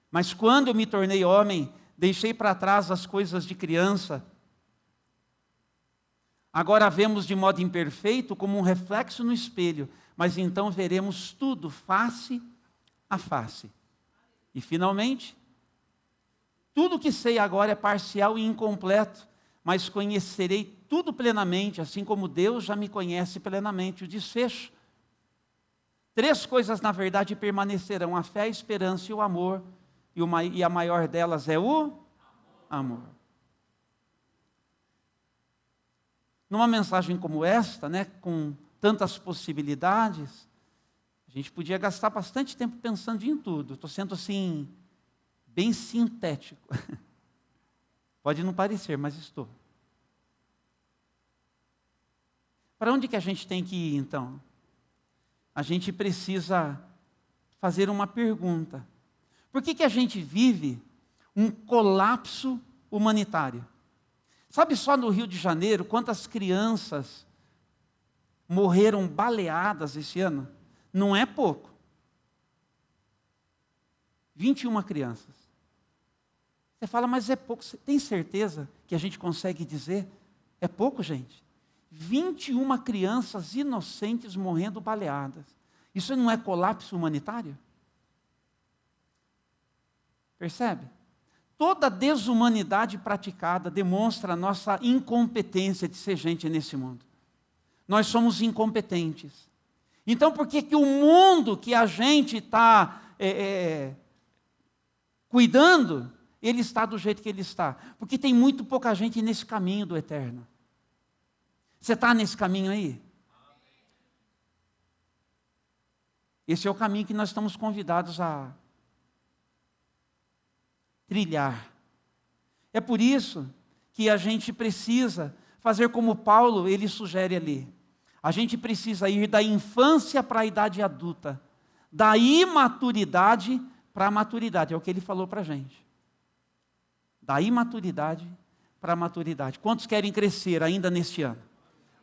mas quando eu me tornei homem, deixei para trás as coisas de criança. Agora vemos de modo imperfeito, como um reflexo no espelho, mas então veremos tudo face a face. E finalmente, tudo que sei agora é parcial e incompleto, mas conhecerei tudo plenamente, assim como Deus já me conhece plenamente. O desfecho. 3 coisas, na verdade, permanecerão: a fé, a esperança e o amor. E a maior delas é o amor. Numa mensagem como esta, né, com tantas possibilidades, a gente podia gastar bastante tempo pensando em tudo. Estou sendo assim, bem sintético. Pode não parecer, mas estou. Para onde que a gente tem que ir, então? A gente precisa fazer uma pergunta. Por que a gente vive um colapso humanitário? Sabe só no Rio de Janeiro quantas crianças morreram baleadas esse ano? Não é pouco. 21 crianças. Você fala, mas é pouco. Você tem certeza que a gente consegue dizer? É pouco, gente. 21 crianças inocentes morrendo baleadas. Isso não é colapso humanitário? Percebe? Toda desumanidade praticada demonstra a nossa incompetência de ser gente nesse mundo. Nós somos incompetentes. Então, por que o mundo que a gente está cuidando, ele está do jeito que ele está? Porque tem muito pouca gente nesse caminho do eterno. Você está nesse caminho aí? Esse é o caminho que nós estamos convidados a trilhar. É por isso que a gente precisa fazer como Paulo, ele sugere ali. A gente precisa ir da infância para a idade adulta, da imaturidade para a maturidade, é o que ele falou para a gente. Da imaturidade para a maturidade. Quantos querem crescer ainda neste ano?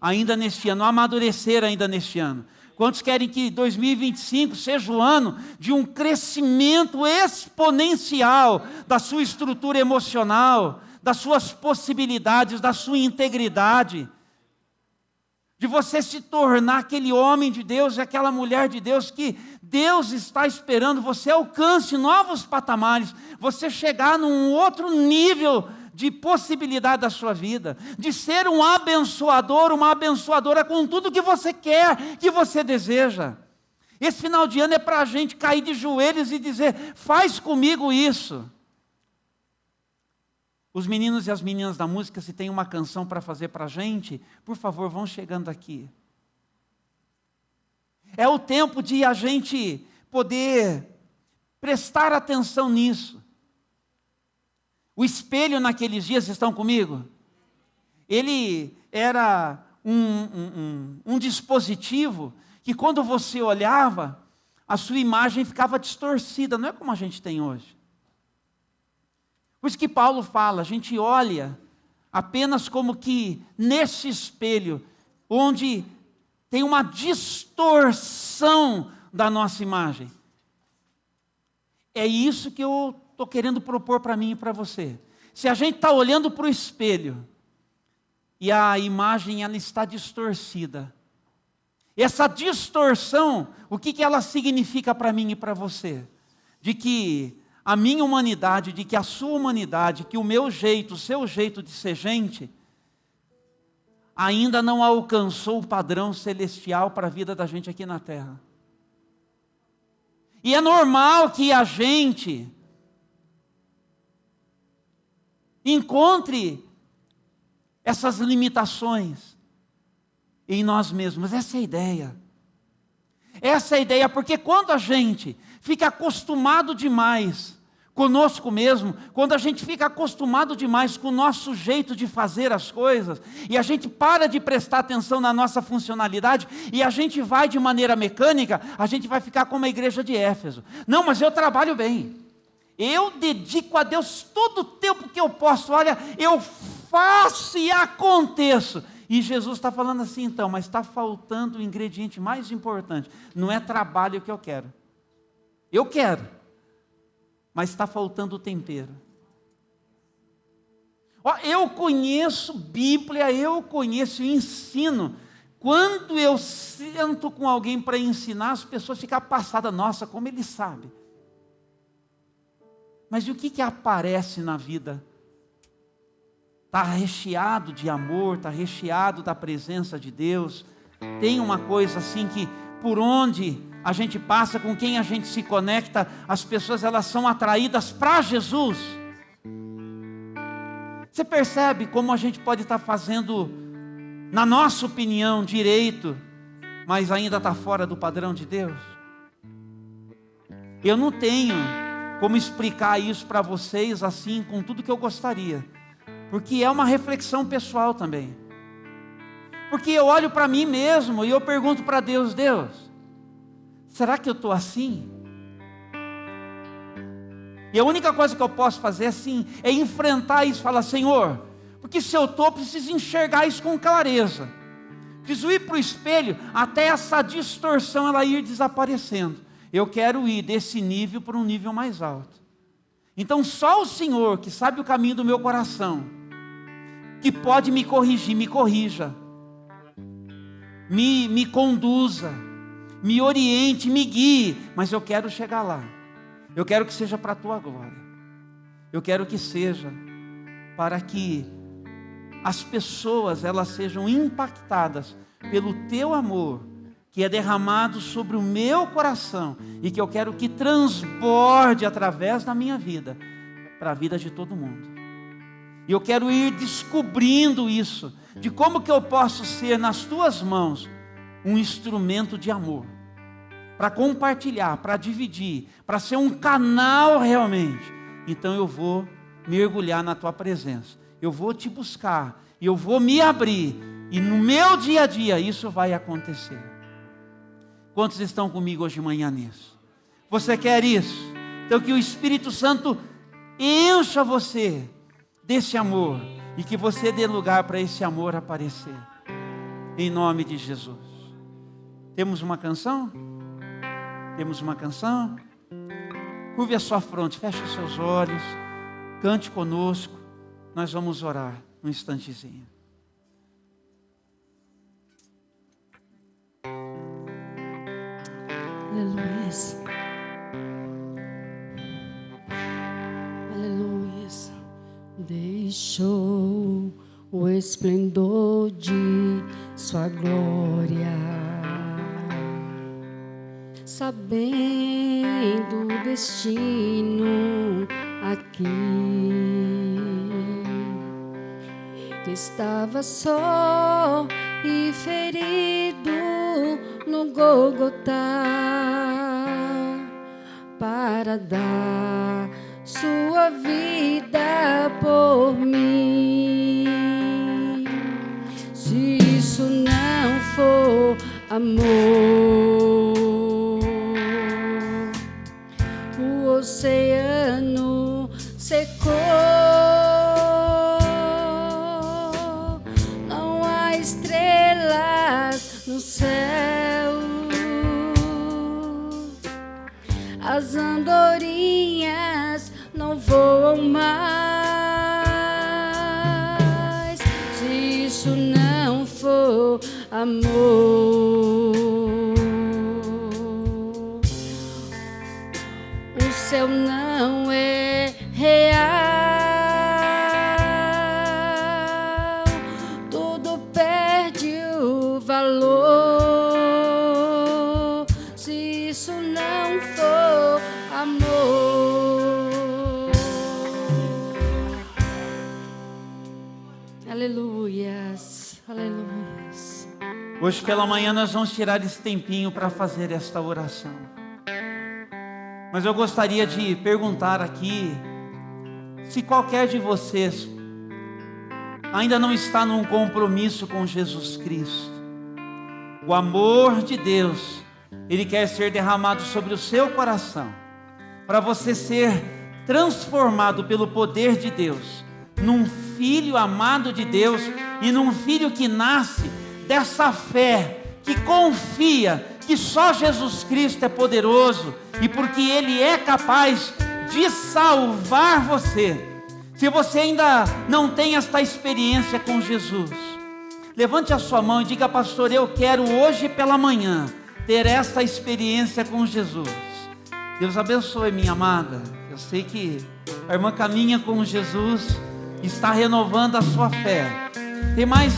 Ainda neste ano, amadurecer ainda neste ano. Quantos querem que 2025 seja o ano de um crescimento exponencial da sua estrutura emocional, das suas possibilidades, da sua integridade, de você se tornar aquele homem de Deus e aquela mulher de Deus que Deus está esperando você alcance novos patamares, você chegar num outro nível de possibilidade da sua vida, de ser um abençoador, uma abençoadora com tudo que você quer, que você deseja. Esse final de ano é para a gente cair de joelhos e dizer, faz comigo isso. Os meninos e as meninas da música, se tem uma canção para fazer para a gente, por favor, vão chegando aqui. É o tempo de a gente poder prestar atenção nisso. O espelho naqueles dias, estão comigo? Ele era um dispositivo que quando você olhava, a sua imagem ficava distorcida, não é como a gente tem hoje. Por isso que Paulo fala, a gente olha apenas como que nesse espelho, onde tem uma distorção da nossa imagem. É isso que eu estou querendo propor para mim e para você. Se a gente está olhando para o espelho, e a imagem ela está distorcida, essa distorção, o que ela significa para mim e para você? De que a minha humanidade, de que a sua humanidade, que o meu jeito, o seu jeito de ser gente, ainda não alcançou o padrão celestial para a vida da gente aqui na terra. E é normal que a gente encontre essas limitações em nós mesmos. Essa é a ideia. Essa é a ideia, porque quando a gente fica acostumado demais conosco mesmo, quando a gente fica acostumado demais com o nosso jeito de fazer as coisas, e a gente para de prestar atenção na nossa funcionalidade, e a gente vai de maneira mecânica, a gente vai ficar como a igreja de Éfeso. Não, mas eu trabalho bem. Eu dedico a Deus todo o tempo que eu posso. Olha, eu faço e aconteço. E Jesus está falando assim, então, mas está faltando o ingrediente mais importante. Não é trabalho que eu quero. Eu quero. Mas está faltando o tempero. Ó, eu conheço Bíblia, eu conheço e ensino. Quando eu sento com alguém para ensinar, as pessoas ficam passadas. Nossa, como ele sabe. Mas e o que aparece na vida? Está recheado de amor, está recheado da presença de Deus. Tem uma coisa assim que por onde a gente passa, com quem a gente se conecta, as pessoas elas são atraídas para Jesus. Você percebe como a gente pode estar fazendo, na nossa opinião, direito, mas ainda está fora do padrão de Deus? Eu não tenho como explicar isso para vocês assim, com tudo que eu gostaria. Porque é uma reflexão pessoal também. Porque eu olho para mim mesmo e eu pergunto para Deus, Deus, será que eu estou assim? E a única coisa que eu posso fazer assim, é enfrentar isso, falar, Senhor, porque se eu estou, preciso enxergar isso com clareza. Preciso ir para o espelho, até essa distorção ela ir desaparecendo. Eu quero ir desse nível para um nível mais alto. Então só o Senhor, que sabe o caminho do meu coração, que pode me corrigir, me corrija, me conduza, me oriente, me guie, mas eu quero chegar lá. Eu quero que seja para a tua glória. Eu quero que seja para que as pessoas elas sejam impactadas pelo teu amor, que é derramado sobre o meu coração e que eu quero que transborde através da minha vida para a vida de todo mundo. E eu quero ir descobrindo isso, de como que eu posso ser nas tuas mãos um instrumento de amor, para compartilhar, para dividir, para ser um canal realmente. Então eu vou mergulhar na tua presença, eu vou te buscar, eu vou me abrir, e no meu dia a dia isso vai acontecer. Quantos estão comigo hoje de manhã nisso? Você quer isso? Então que o Espírito Santo encha você desse amor, e que você dê lugar para esse amor aparecer, em nome de Jesus. Temos uma canção? Temos uma canção? Curve a sua fronte, feche os seus olhos, cante conosco, nós vamos orar um instantezinho. Aleluia. Aleluia. Deixou o esplendor de sua glória, sabendo o destino aqui, estava só e ferido no Gólgota, para dar sua vida por mim. Se isso não for amor, amor. O céu não é real, tudo perde o valor se isso não for amor. Aleluias, aleluias. Hoje pela manhã nós vamos tirar esse tempinho para fazer esta oração. Mas eu gostaria de perguntar aqui, se qualquer de vocês ainda não está num compromisso com Jesus Cristo. O amor de Deus, Ele quer ser derramado sobre o seu coração, para você ser transformado pelo poder de Deus, num filho amado de Deus, e num filho que nasce dessa fé, que confia que só Jesus Cristo é poderoso, e porque Ele é capaz de salvar você. Se você ainda não tem esta experiência com Jesus, levante a sua mão e diga: pastor, eu quero hoje pela manhã ter esta experiência com Jesus. Deus abençoe, minha amada. Eu sei que a irmã caminha com Jesus, está renovando a sua fé. Tem mais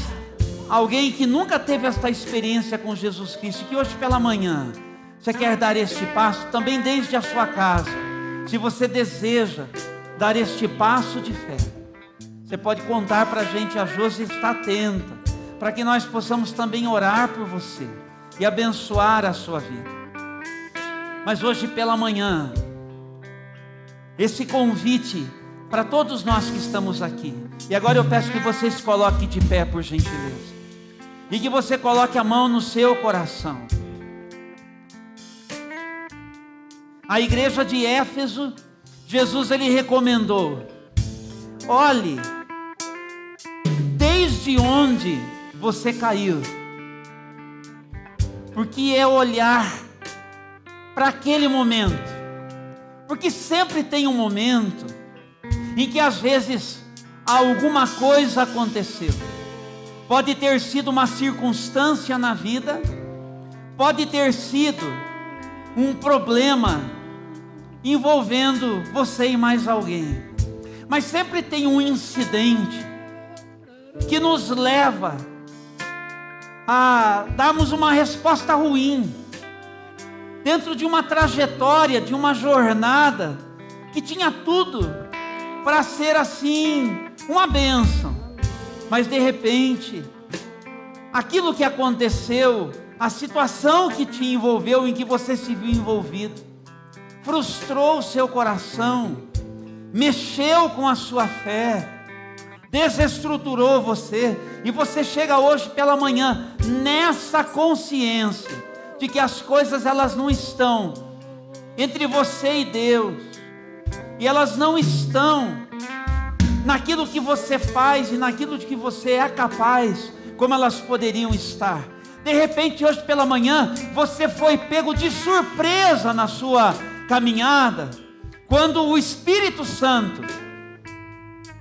alguém que nunca teve esta experiência com Jesus Cristo, que hoje pela manhã você quer dar este passo, também desde a sua casa. Se você deseja dar este passo de fé, você pode contar para a gente. A Josi está atenta, para que nós possamos também orar por você e abençoar a sua vida. Mas hoje pela manhã, esse convite para todos nós que estamos aqui. E agora eu peço que você se coloque de pé, por gentileza, e que você coloque a mão no seu coração. A igreja de Éfeso, Jesus ele recomendou: olhe desde onde você caiu, porque é olhar para aquele momento, porque sempre tem um momento em que às vezes alguma coisa aconteceu. Pode ter sido uma circunstância na vida, pode ter sido um problema envolvendo você e mais alguém, mas sempre tem um incidente que nos leva a darmos uma resposta ruim, dentro de uma trajetória, de uma jornada, que tinha tudo para ser assim, uma bênção, mas de repente, aquilo que aconteceu, a situação que te envolveu, em que você se viu envolvido, frustrou o seu coração, mexeu com a sua fé, desestruturou você, e você chega hoje pela manhã nessa consciência de que as coisas elas não estão entre você e Deus, e elas não estão naquilo que você faz e naquilo de que você é capaz, como elas poderiam estar. De repente hoje pela manhã você foi pego de surpresa na sua caminhada, quando o Espírito Santo,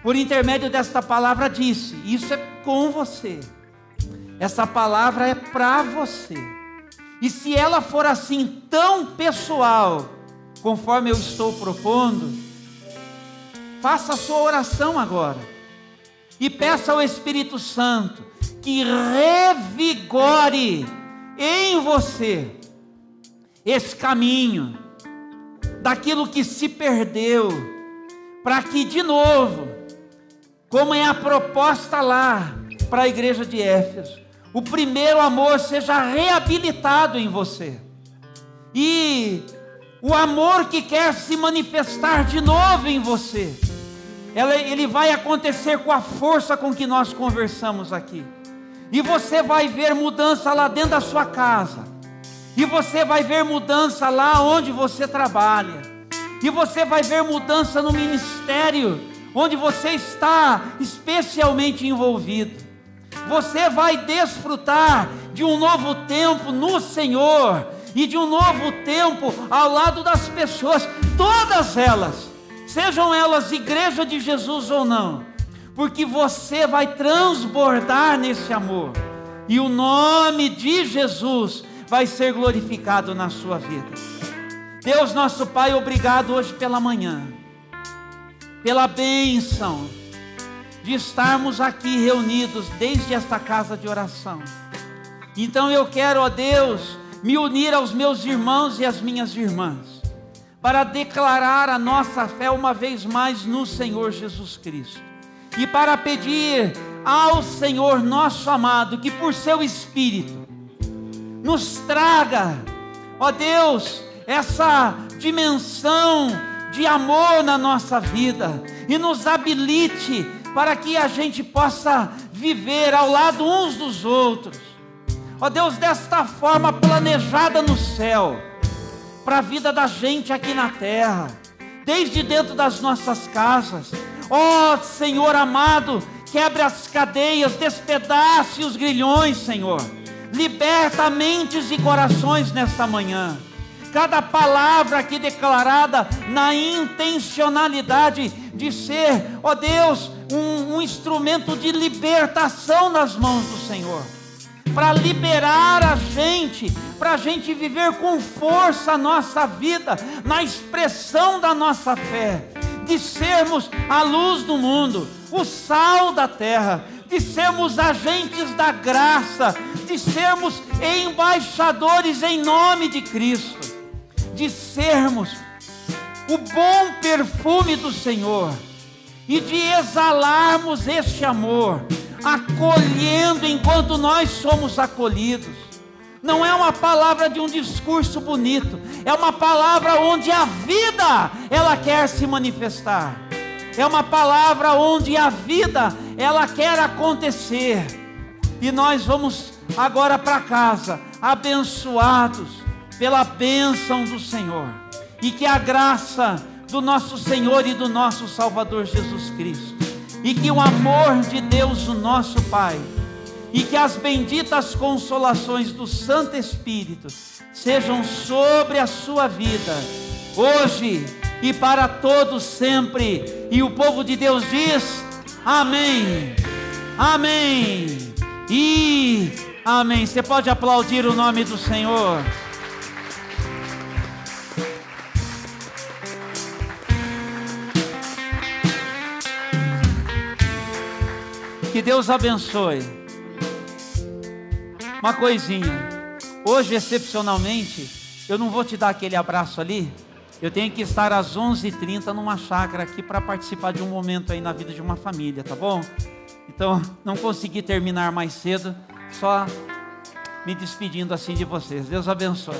por intermédio desta palavra, disse: isso é com você, essa palavra é para você. E se ela for assim tão pessoal, conforme eu estou propondo, faça a sua oração agora e peça ao Espírito Santo que revigore em você esse caminho daquilo que se perdeu, para que de novo, como é a proposta lá para a igreja de Éfeso, o primeiro amor seja reabilitado em você, e o amor que quer se manifestar de novo em você, ele vai acontecer com a força com que nós conversamos aqui, e você vai ver mudança lá dentro da sua casa, e você vai ver mudança lá onde você trabalha, e você vai ver mudança no ministério onde você está especialmente envolvido. Você vai desfrutar de um novo tempo no Senhor, e de um novo tempo ao lado das pessoas, todas elas, sejam elas igreja de Jesus ou não, porque você vai transbordar nesse amor, e o nome de Jesus vai ser glorificado na sua vida. Deus nosso Pai, obrigado hoje pela manhã, pela bênção de estarmos aqui reunidos desde esta casa de oração. Então eu quero, ó Deus, me unir aos meus irmãos e às minhas irmãs, para declarar a nossa fé uma vez mais no Senhor Jesus Cristo, e para pedir ao Senhor nosso amado, que por seu Espírito, nos traga, ó Deus, essa dimensão de amor na nossa vida, e nos habilite para que a gente possa viver ao lado uns dos outros, ó Deus, desta forma planejada no céu, para a vida da gente aqui na terra, desde dentro das nossas casas. Ó Senhor amado, quebre as cadeias, despedace os grilhões, Senhor, liberta mentes e corações nesta manhã. Cada palavra aqui declarada na intencionalidade de ser, ó Deus, um instrumento de libertação nas mãos do Senhor, para liberar a gente, para a gente viver com força a nossa vida, na expressão da nossa fé, de sermos a luz do mundo, o sal da terra, de sermos agentes da graça, de sermos embaixadores em nome de Cristo, de sermos o bom perfume do Senhor, e de exalarmos este amor, acolhendo enquanto nós somos acolhidos. Não é uma palavra de um discurso bonito, é uma palavra onde a vida, ela quer se manifestar, é uma palavra onde a vida, ela quer acontecer. E nós vamos agora para casa, abençoados pela bênção do Senhor, e que a graça do nosso Senhor e do nosso Salvador Jesus Cristo, e que o amor de Deus, o nosso Pai, e que as benditas consolações do Santo Espírito sejam sobre a sua vida, hoje e para todos sempre. E o povo de Deus diz: amém, amém e amém. Você pode aplaudir o nome do Senhor. Que Deus abençoe. Uma coisinha, hoje excepcionalmente, eu não vou te dar aquele abraço ali, eu tenho que estar às 11h30 numa chácara aqui para participar de um momento aí na vida de uma família, tá bom? Então, não consegui terminar mais cedo, só me despedindo assim de vocês. Deus abençoe.